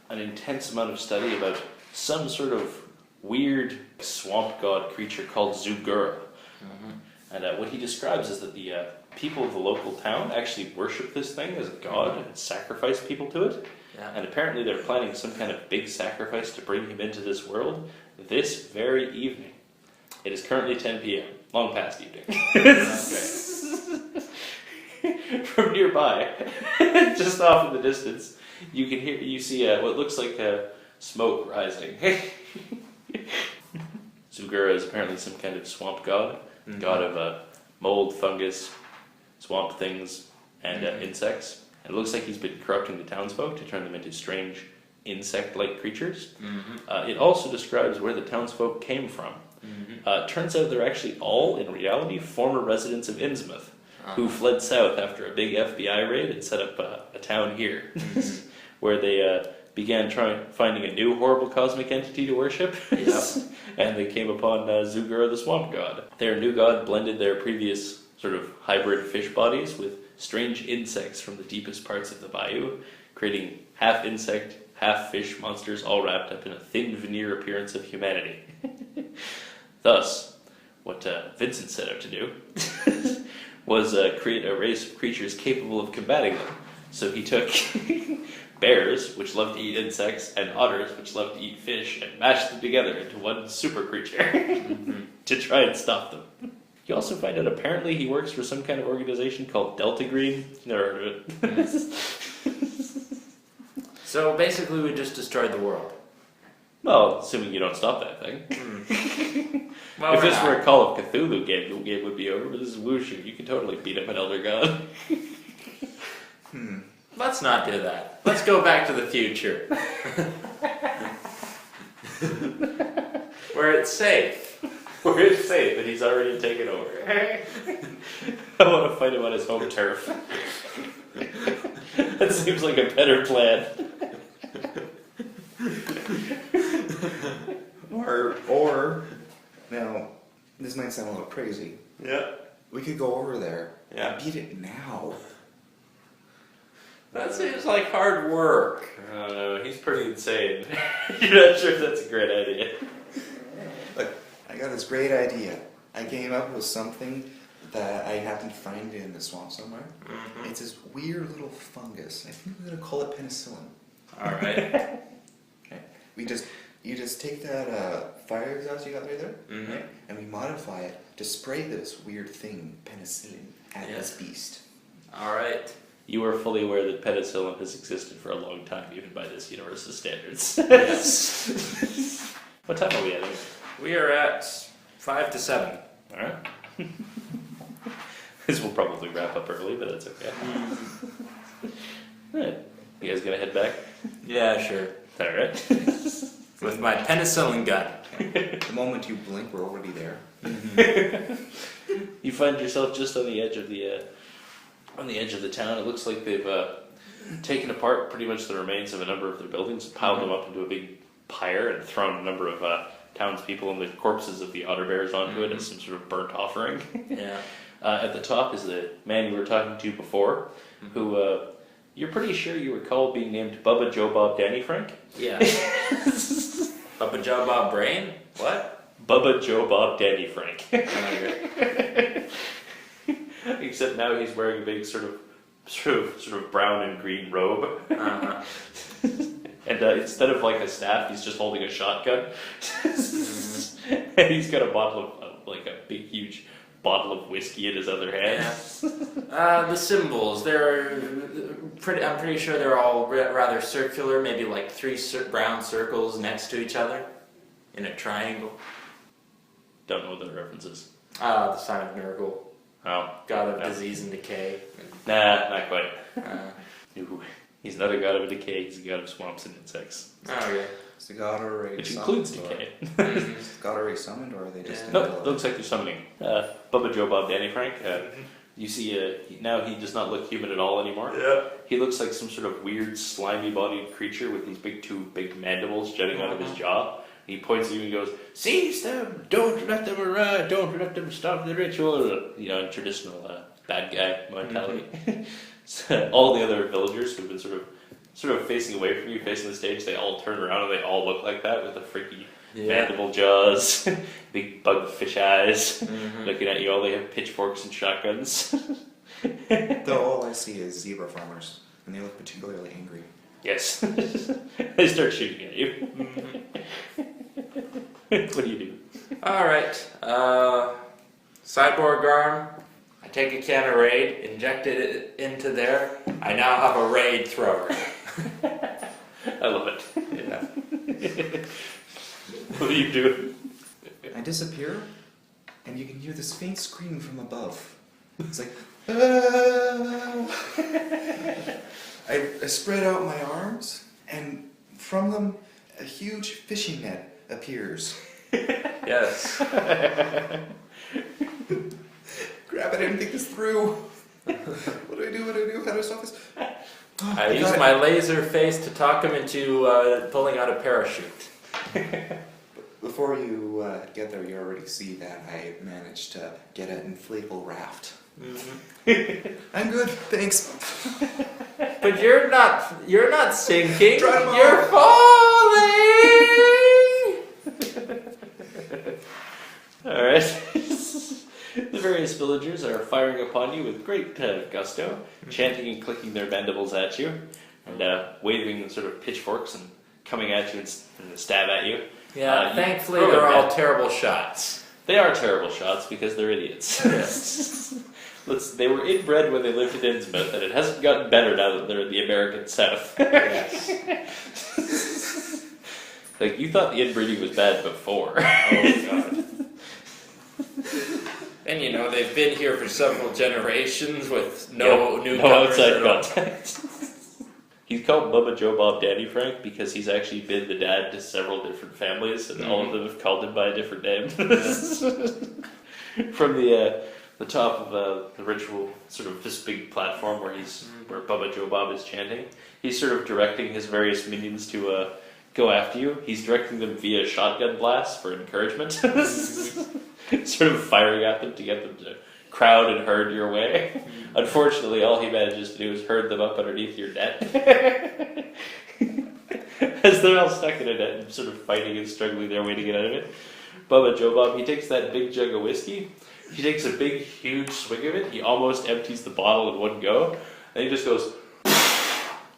an intense amount of study about some sort of weird swamp god creature called Zugura. And what he describes is that the people of the local town actually worship this thing as a god and sacrifice people to it. Yeah. And apparently they're planning some kind of big sacrifice to bring him into this world this very evening. It is currently 10 p.m., long past evening. From nearby, just off in the distance, you see what looks like smoke rising. Zugura is apparently some kind of swamp god, god of mold, fungus, swamp things, and insects. It looks like he's been corrupting the townsfolk to turn them into strange insect-like creatures. It also describes where the townsfolk came from. Turns out they're actually all, in reality, former residents of Innsmouth, who fled south after a big FBI raid and set up a town here, where they began finding a new horrible cosmic entity to worship, and they came upon Zugura the swamp god. Their new god blended their previous sort of hybrid fish bodies with strange insects from the deepest parts of the Bayou, creating half insect, half fish monsters all wrapped up in a thin veneer appearance of humanity. Thus, what Vincent set out to do was create a race of creatures capable of combating them, So he took bears, which love to eat insects, and otters, which love to eat fish, and mashed them together into one super creature to try and stop them. You also find out apparently he works for some kind of organization called Delta Green. Never heard of it. So basically, we just destroyed the world. Well, assuming you don't stop that thing. Well, If we're this not. were a Call of Cthulhu game, the game would be over, but this is Wushu. You can totally beat up an Elder God. Let's not do that. Let's go back to the future. Where it's safe. Where it's safe, and he's already taken over. I want to fight him on his home turf. That seems like a better plan. Or now, this might sound a little crazy. Yeah. We could go over there Yeah. and beat it now. That seems like hard work. I don't know, he's pretty insane. You're not sure if that's a great idea. Look, I got this great idea. I came up with something that I happened to find in the swamp somewhere. Mm-hmm. It's this weird little fungus. I think we're gonna call it penicillin. All right. Okay. You just take that fire exhaust you got right there, Mhm. right? And we modify it to spray this weird thing, penicillin, at Yeah. this beast. All right. You are fully aware that penicillin has existed for a long time, even by this universe's standards. Yes. What time are we at? We are at 5 to 7. Alright. This will probably wrap up early, but that's okay. Alright. You guys gonna head back? Yeah, sure. Alright. With my penicillin gun. The moment you blink, we're already there. You find yourself just on the edge of the town. It looks like they've taken apart pretty much the remains of a number of their buildings, piled them up into a big pyre, and thrown a number of townspeople and the corpses of the otter-bears onto it as some sort of burnt offering. Yeah. At the top is the man you were talking to before, who you're pretty sure you recall being named Bubba Joe Bob Danny Frank? Yeah. Bubba Joe Bob Brain? What? Bubba Joe Bob Danny Frank. Okay. Except now he's wearing a big sort of brown and green robe. Uh-huh. And instead of like a staff, he's just holding a shotgun. And he's got a bottle of, like a big, huge bottle of whiskey in his other hand. The symbols, I'm pretty sure they're all rather circular, maybe like 3 brown circles next to each other in a triangle. Don't know what the references. The sign of Nurgle, Oh. god of No. disease and decay. Nah, not quite. Uh, He's not a god of decay, he's a god of swamps and insects. okay. Is the god already Which summoned? includes decay. Is the god already summoned, or are they just Yeah. in No, the it middle of looks like they're summoning. Bubba Joe Bob Danny Frank. You see, now he does not look human at all anymore. Yeah. He looks like some sort of weird, slimy-bodied creature with these two big mandibles jutting out of his jaw. He points at you and goes, "Seize them! Don't let them arrive! Don't let them stop the ritual!" You know, in traditional bad guy mentality. So all the other villagers who've been sort of facing away from you, facing the stage, they all turn around and they all look like that with the freaky mandible jaws, big bug fish eyes, looking at you. All they have pitchforks and shotguns. Though all I see is zebra farmers, and they look particularly angry. Yes. They start shooting at you. What do you do? Alright. Cyborg arm. I take a can of Raid, inject it into there. I now have a Raid thrower. I love it. Yeah. What do you do? I disappear, and you can hear this faint scream from above. It's like, "Ah!" I spread out my arms, and from them, a huge fishing net appears. Yes. Crap, I didn't think this through. What do I do? How do I stop this? Oh, I use my laser face to talk him into pulling out a parachute. Before you get there, you already see that I managed to get an inflatable raft. I'm good, thanks. But you're not sinking. Try 'em all. You're falling. Alright. The The various villagers are firing upon you with great gusto, chanting and clicking their mandibles at you, and waving sort of pitchforks and coming at you and stab at you. Yeah, thankfully they're all terrible shots. They are terrible shots because they're idiots. Yes. They were inbred when they lived in Innsmouth, and it hasn't gotten better now that they're in the American South. Yes. Like, you thought the inbreeding was bad before. Oh, God. And you know, they've been here for several generations with no outside contact. He's called Bubba Joe Bob Daddy Frank because he's actually been the dad to several different families, and all of them have called him by a different name. From the top of the ritual, sort of this big platform where Bubba Joe Bob is chanting, he's sort of directing his various minions to go after you. He's directing them via shotgun blasts for encouragement. Sort of firing at them to get them to crowd and herd your way. Unfortunately, all he manages to do is herd them up underneath your net. As they're all stuck in a net and sort of fighting and struggling their way to get out of it. Bubba Joe Bob, he takes that big jug of whiskey, he takes a big, huge swig of it, he almost empties the bottle in one go, and he just goes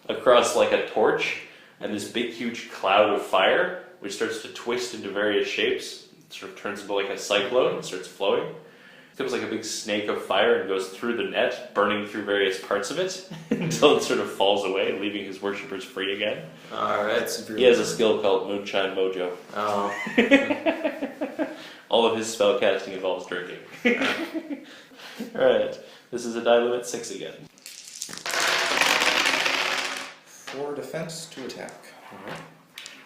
across like a torch, and this big, huge cloud of fire, which starts to twist into various shapes, sort of turns into like a cyclone and starts flowing. It becomes like a big snake of fire and goes through the net, burning through various parts of it until it sort of falls away, leaving his worshippers free again. Alright. He has a skill called Moonshine Mojo. Oh. All of his spellcasting involves drinking. Alright, this is a die limit 6 again. 4 defense, 2 attack. Alright.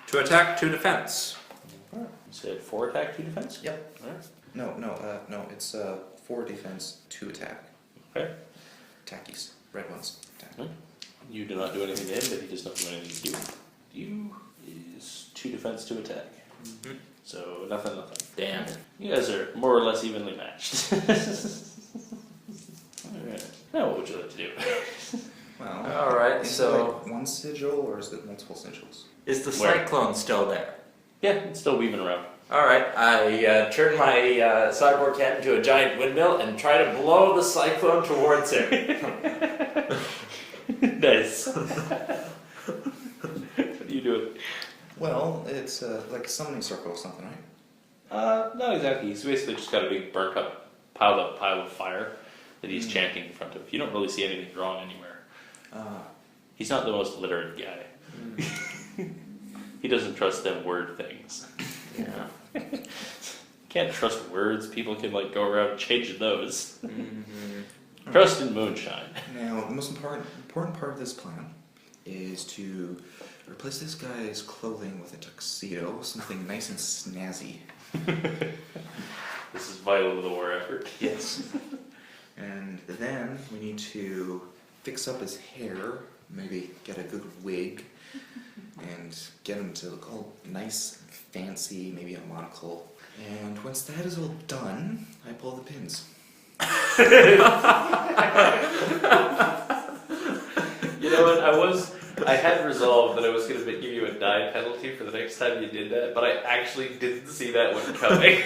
2 attack, 2 defense. You said 4 attack, 2 defense? Yep. Alright. No, it's 4 defense, 2 attack. Okay. Attackies. Red ones. Attack. You do not do anything to him, but he does not do anything to you. You is 2 defense, 2 attack. Mm-hmm. So, nothing. Damn. You guys are more or less evenly matched. Alright. Now what would you like to do? Well, Alright, is so... it like one sigil or is it multiple sigils? Is the Where? cyclone still there? Yeah, it's still weaving around. Alright, I turn my cyborg hand into a giant windmill and try to blow the cyclone towards him. Nice. What do you do? Well, it's like a summoning circle or something, right? Not exactly. He's basically just got a big burnt up pile of fire that he's chanting in front of. You don't really see anything drawn anywhere. He's not the most literate guy. He doesn't trust them word things. Yeah. Can't trust words. People can go around changing those. Mm-hmm. Trust in moonshine. Now, the most important part of this plan is to replace this guy's clothing with a tuxedo, something nice and snazzy. This is vital to the war effort. Yes. And then we need to fix up his hair, maybe get a good wig, and get him to look all nice, fancy, maybe a monocle. And once that is all done, I pull the pins. You know what? I had resolved that I was going to give you a die penalty for the next time you did that, but I actually didn't see that one coming.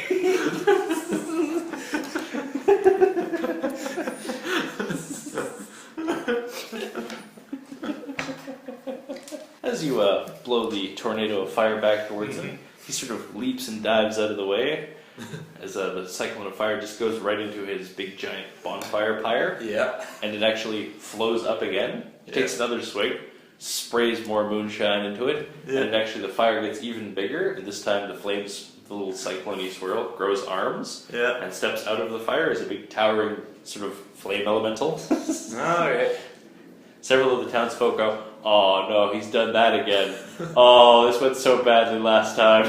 As you blow the tornado of fire back towards him, he sort of leaps and dives out of the way as the cyclone of fire just goes right into his big giant bonfire pyre. Yeah. And it actually flows up again. He takes another swig, sprays more moonshine into it, and actually the fire gets even bigger, and this time the flames, the little cyclone-y swirl, grows arms, and steps out of the fire as a big towering sort of flame elemental. Alright. Several of the townsfolk go, "Oh no, he's done that again. Oh, this went so badly last time."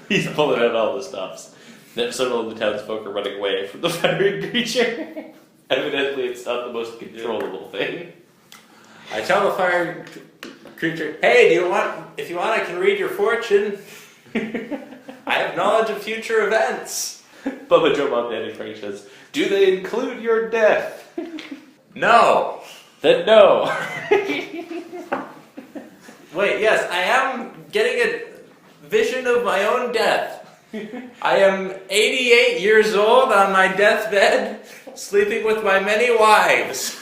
He's pulling out all the stops. Then several of the townsfolk are running away from the firing creature. Evidently, it's not the most controllable thing. I tell the fire creature, "Hey, if you want, I can read your fortune. I have knowledge of future events." Bubba Joe Bob Daddy Frank says, "Do they include your death?" No. Then no. Wait, yes, I am getting a vision of my own death. I am 88 years old on my deathbed, sleeping with my many wives.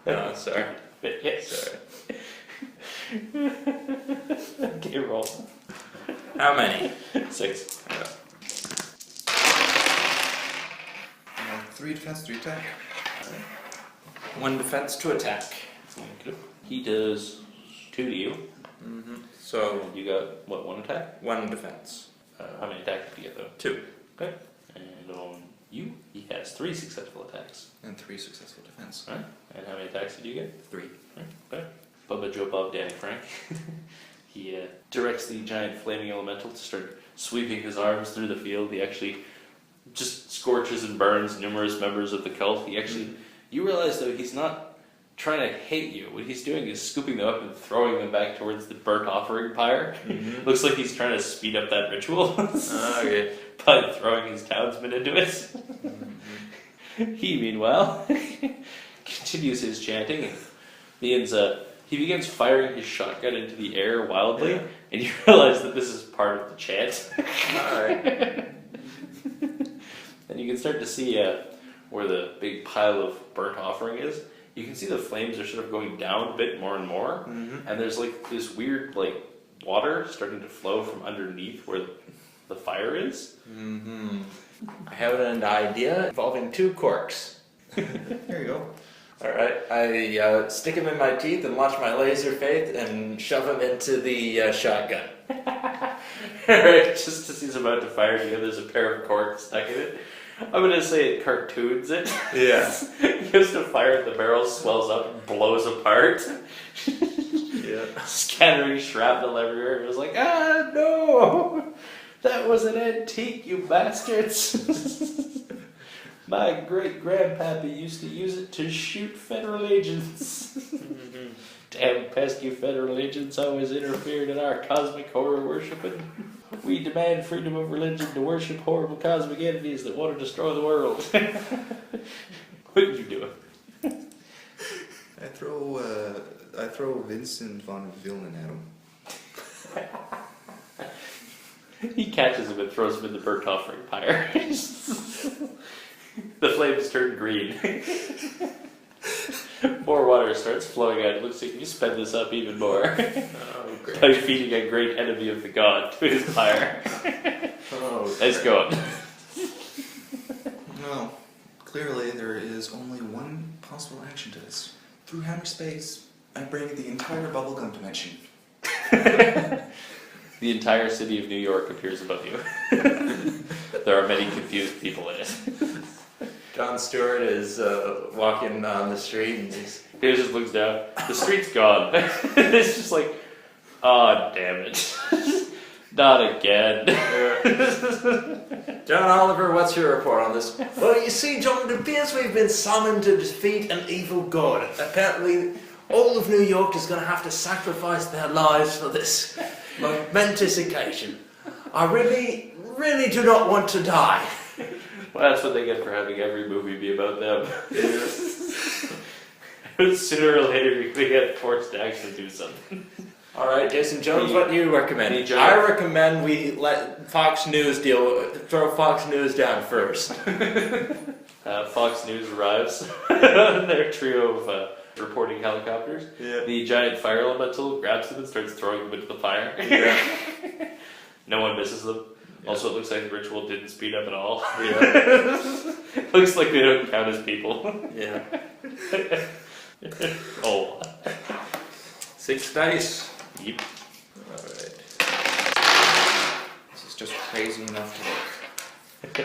No, sorry. Yes. Sorry. Okay, roll. How many? 6. 3 defense, 3 attack. 1 defense to attack. He does 2 to you. Mm-hmm. So, And you got, what, 1 attack? 1 defense. How many attacks did you get, though? 2. Okay. And on you, he has 3 successful attacks. And 3 successful defense. Alright. And how many attacks did you get? 3. Okay. Bubba Joe Bob Danny Frank. He directs the giant flaming elemental to start sweeping his arms through the field. He actually just scorches and burns numerous members of the cult. He actually, you realize though, he's not trying to hate you. What he's doing is scooping them up and throwing them back towards the burnt offering pyre. Mm-hmm. Looks like he's trying to speed up that ritual Okay. by throwing his townsmen into it. Mm-hmm. He, meanwhile, continues his chanting and he begins firing his shotgun into the air wildly, Yeah. and you realize that this is part of the chant. Alright. And you can start to see where the big pile of burnt offering is. You can see the flames are sort of going down a bit more and more, Mm-hmm. and there's like this weird like water starting to flow from underneath where the fire is. Mm-hmm. I have an idea involving 2 corks. There you go. Alright, I stick him in my teeth and launch my laser faith and shove him into the shotgun. Alright, just as he's about to fire together, there's a pair of corks stuck in it. I'm gonna say it cartoons it. Yeah. He goes to fire it, the barrel swells up and blows apart. Yeah. Scattering shrapnel everywhere. It was like, ah, no! That was an antique, you bastards! My great-grandpappy used to use it to shoot federal agents. Mm-hmm. Damn pesky federal agents always interfered in our cosmic horror worshipping. We demand freedom of religion to worship horrible cosmic entities that want to destroy the world. What did you do? I throw Vincent von Villen at him. He catches him and throws him in the burnt offering pyre. The flames turn green. More water starts flowing out. It looks like you sped this up even more. Oh, great. By feeding a great enemy of the god to his pyre. Oh, Nice going. Well, clearly there is only one possible action to this. Through hammer space, I bring the entire bubblegum dimension. The entire city of New York appears above you. There are many confused people in it. John Stewart is walking on the street and he's... He just looks down. The street's gone. It's just like, oh, damn it. Not again. John Oliver, what's your report on this? Well, you see, John, it appears we've been summoned to defeat an evil god. Apparently, all of New York is going to have to sacrifice their lives for this momentous occasion. I really, really do not want to die. Well, that's what they get for having every movie be about them. Sooner or later, they get forced to actually do something. All right, Jason Jones, what do you recommend? Any joke? I recommend we let Fox News throw Fox News down first. Fox News arrives. Their trio of reporting helicopters. Yeah. The giant fire elemental grabs them and starts throwing them into the fire. Yeah. No one misses them. Yeah. Also, it looks like the ritual didn't speed up at all. Yeah. Looks like they don't count as people. Yeah. Oh. 6 dice. Yep. All right. This is just crazy enough to work.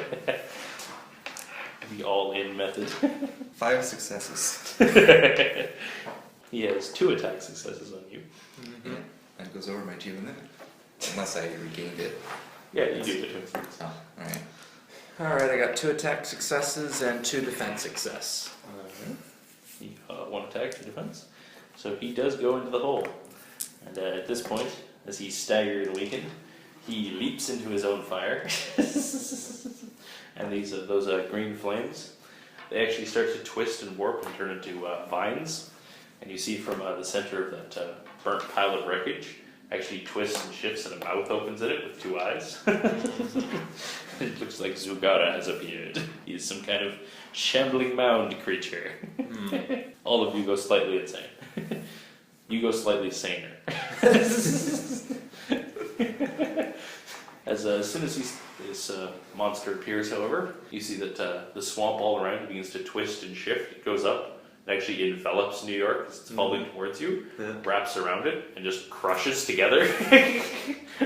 The all-in method. 5 successes. He has 2 attack successes on you. Yeah, that goes over my 2 limit. Unless I regained it. Yeah, you do between 6. Oh, alright. All right, I got 2 attack successes and 2 defense success. He, 1 attack, 2 defense. So he does go into the hole. And at this point, as he's staggered and weakened, he leaps into his own fire. And those green flames, they actually start to twist and warp and turn into vines. And you see from the center of that burnt pile of wreckage, actually twists and shifts and a mouth opens in it with 2 eyes. It looks like Zugara has appeared. He's some kind of shambling mound creature. All of you go slightly insane. You go slightly saner. As soon as this monster appears, however, you see that the swamp all around you begins to twist and shift. It goes up. It actually envelops New York as it's falling towards you, wraps around it, and just crushes together,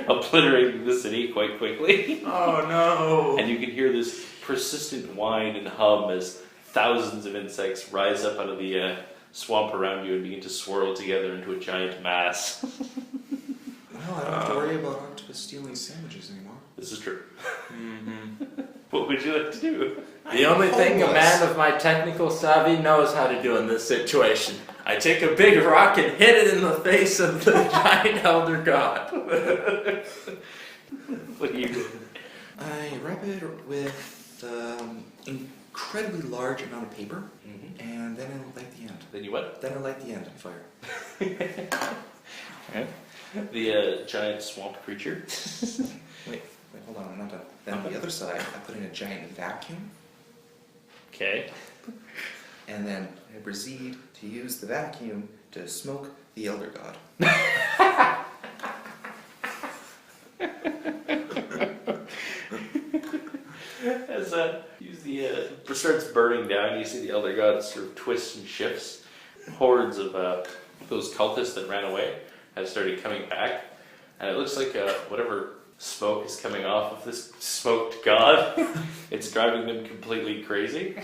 obliterating the city quite quickly. Oh no! And you can hear this persistent whine and hum as thousands of insects rise up out of the swamp around you and begin to swirl together into a giant mass. Well, I don't have to worry about octopus stealing sandwiches anymore. This is true. What would you like to do? The only thing a man of my technical savvy knows how to do in this situation. I take a big rock and hit it in the face of the giant elder god. What do you do? I wrap it with incredibly large amount of paper, and then I light the end. Then you what? Then I light the end and fire. Okay. The giant swamp creature. Wait, hold on, I'm not done. Then on the other side, I put in a giant vacuum, Okay. and then I proceed to use the vacuum to smoke the elder god. As starts burning down, you see the elder god sort of twists and shifts. Hordes of those cultists that ran away have started coming back, and it looks like whatever smoke is coming off of this smoked god, it's driving them completely crazy.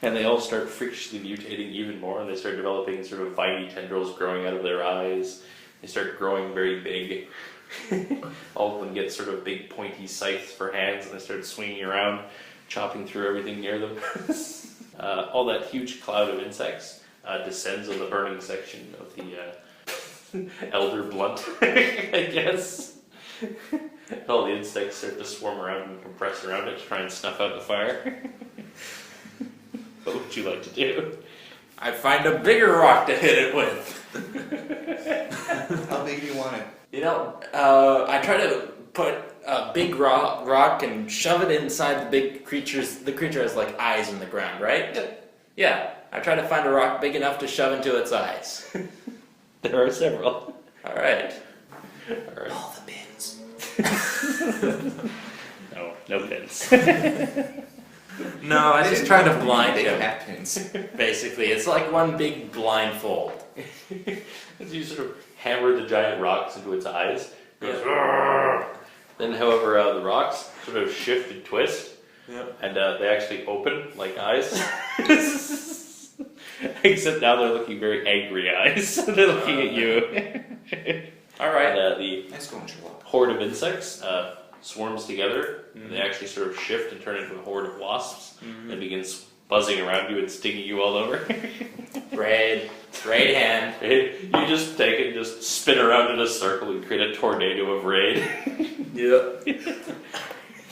And they all start freakishly mutating even more, and they start developing sort of viney tendrils growing out of their eyes. They start growing very big. All of them get sort of big pointy scythes for hands, and they start swinging around, chopping through everything near them. All that huge cloud of insects descends on the burning section of the elder blunt, I guess. And all the insects start to swarm around and compress around it to try and snuff out the fire. What would you like to do? I find a bigger rock to hit it with. How big do you want it? You know, I try to put a big rock and shove it inside the big creatures. The creature has like eyes in the ground, right? Yeah. I try to find a rock big enough to shove into its eyes. There are several. All right. All the pins. No pins. No, I just try to blind They him. have pins. Basically, it's like one big blindfold. As you sort of hammer the giant rocks into its eyes, it goes, Yeah. "Argh!" Then, however, the rocks sort of shift and twist, and they actually open like eyes. Except now they're looking very angry eyes. They're looking at you. All right. And the Nice going, Sherlock. horde of insects swarms together, and they actually sort of shift and turn into a horde of wasps, and begins buzzing around you and stinging you all over. Raid hand. You just take it and just spin around in a circle and create a tornado of raid. Yep.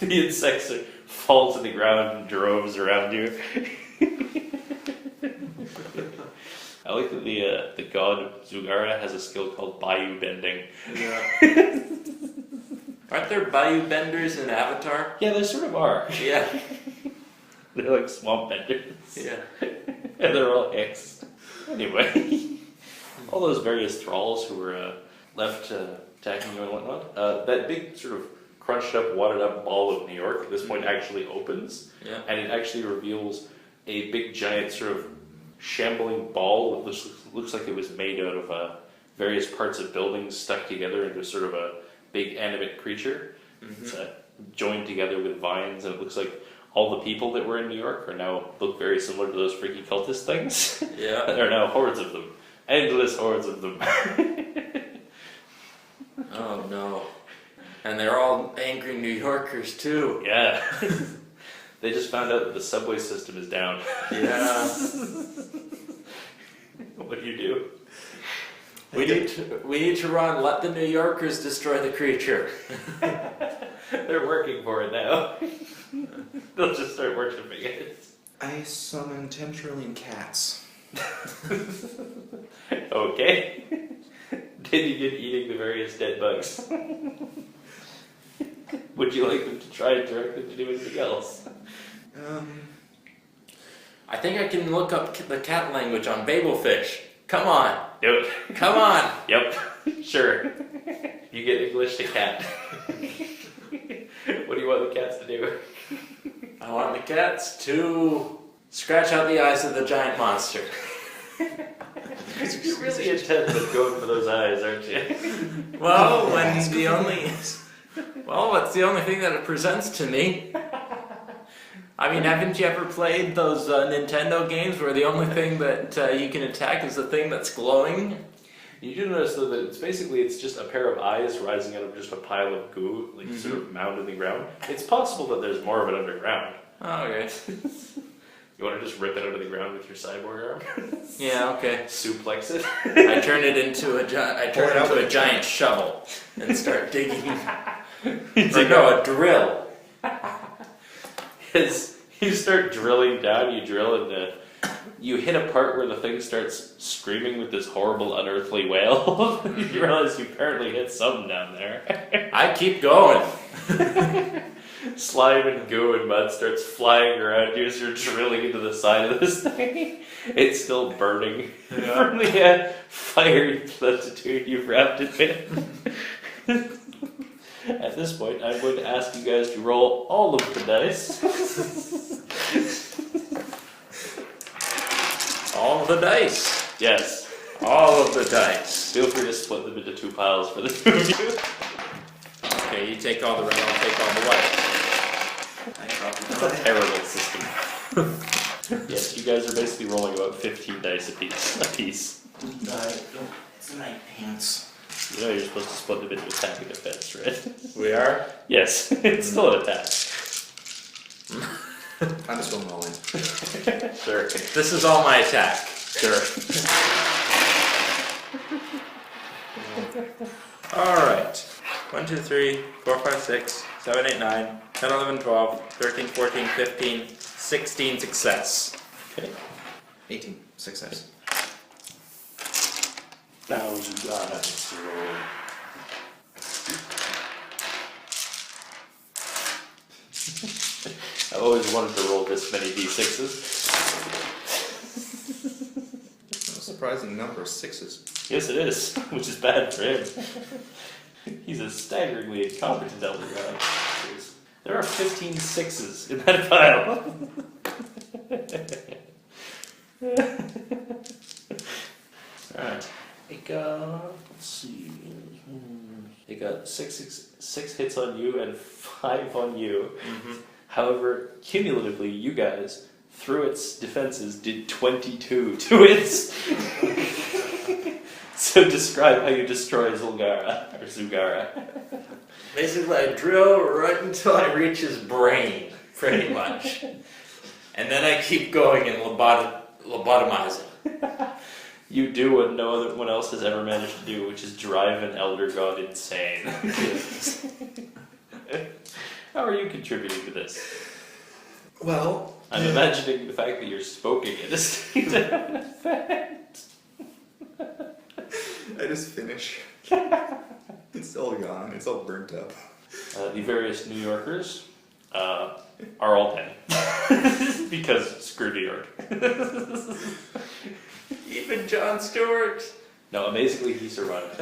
The insects fall to the ground in droves around you. I like that the god Zugara has a skill called Bayou bending. Yeah. Aren't there Bayou benders in Avatar? Yeah, there sort of are. Yeah. They're like swamp benders. Yeah. And they're all hicks. Anyway, all those various thralls who were left attacking you and whatnot, that big sort of crunched up, wadded up ball of New York at this point actually opens, and it actually reveals a big giant sort of shambling ball that looks like it was made out of various parts of buildings stuck together into sort of a big animate creature. It's joined together with vines, and it looks like all the people that were in New York look very similar to those freaky cultist things. Yeah. There are now hordes of them. Endless hordes of them. Oh no. And they're all angry New Yorkers too. Yeah. They just found out that the subway system is down. Yeah. What do you do? We need to run. Let the New Yorkers destroy the creature. They're working for it now. They'll just start worshipping it. I summon 10 trillion cats. Okay. begin eating the various dead bugs. Would you like them to try and direct them to do anything else? I think I can look up the cat language on babelfish. Come on. Do it. Come on. Yep. Sure. You get English to cat. What do you want the cats to do? I want the cats to scratch out the eyes of the giant monster. You're really intent on going for those eyes, aren't you? Well, what's the only thing that it presents to me? I mean, haven't you ever played those Nintendo games where the only thing that you can attack is the thing that's glowing? You do notice though that it's just a pair of eyes rising out of just a pile of goo, like sort of mound in the ground. It's possible that there's more of it underground. Oh, okay. You want to just rip it out of the ground with your cyborg arm? Yeah, okay. Suplex it. I turn it into a giant shovel and start digging. A drill. As you start drilling down, you drill and you hit a part where the thing starts screaming with this horrible, unearthly wail. You realize you apparently hit something down there. I keep going. Slime and goo and mud starts flying around you as you're drilling into the side of this thing. It's still burning from the fiery plenitude you've wrapped it in. At this point, I'm going to ask you guys to roll all of the dice. All of the dice. Yes. All of the dice. Feel free to split them into 2 piles for the 2 of you. Okay, you take all the red, I'll take all the white. That's a terrible system. Yes, you guys are basically rolling about 15 dice apiece. It's night pants. You know you're supposed to split them into attack and defense, right? We are? Yes, it's still an attack. I'm just going all in. Sure. This is all my attack. Sure. Alright. 1, 2, 3, 4, 5, 6, 7, 8, 9, 10, 11, 12, 13, 14, 15, 16 success. Okay. 18. Success. Now you got it. I've always wanted to roll this many d6s. A surprising number of 6s. Yes, it is, which is bad for him. He's a staggeringly incompetent elder god. There are 15 6s in that pile. Alright. Let's see. They got six hits on you and 5 on you. Mm-hmm. However, cumulatively, you guys, through its defenses, did 22 to its. So describe how you destroy Zugara. Basically, I drill right until I reach his brain, pretty much. And then I keep going and lobotomize him. You do what no one else has ever managed to do, which is drive an elder god insane. How are you contributing to this? Well, I'm imagining the fact that you're smoking it is going to have an effect. I just finish. It's all gone. It's all burnt up. The various New Yorkers are all dead. Because screw New York. Even Jon Stewart. No, amazingly he survived.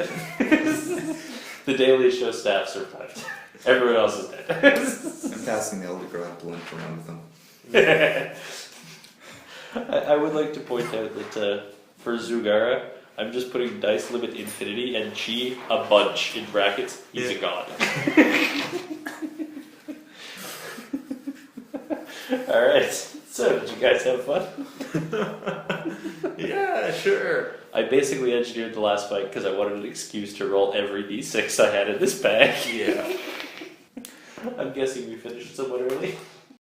The Daily Show staff survived. Everyone else is dead. I'm passing the elder god blunt around with them. I would like to point out that for Zugara, I'm just putting dice limit infinity and chi a bunch in brackets. He's a god. Alright, so did you guys have fun? Yeah, sure. I basically engineered the last fight because I wanted an excuse to roll every d6 I had in this bag. Yeah. I'm guessing we finished somewhat early.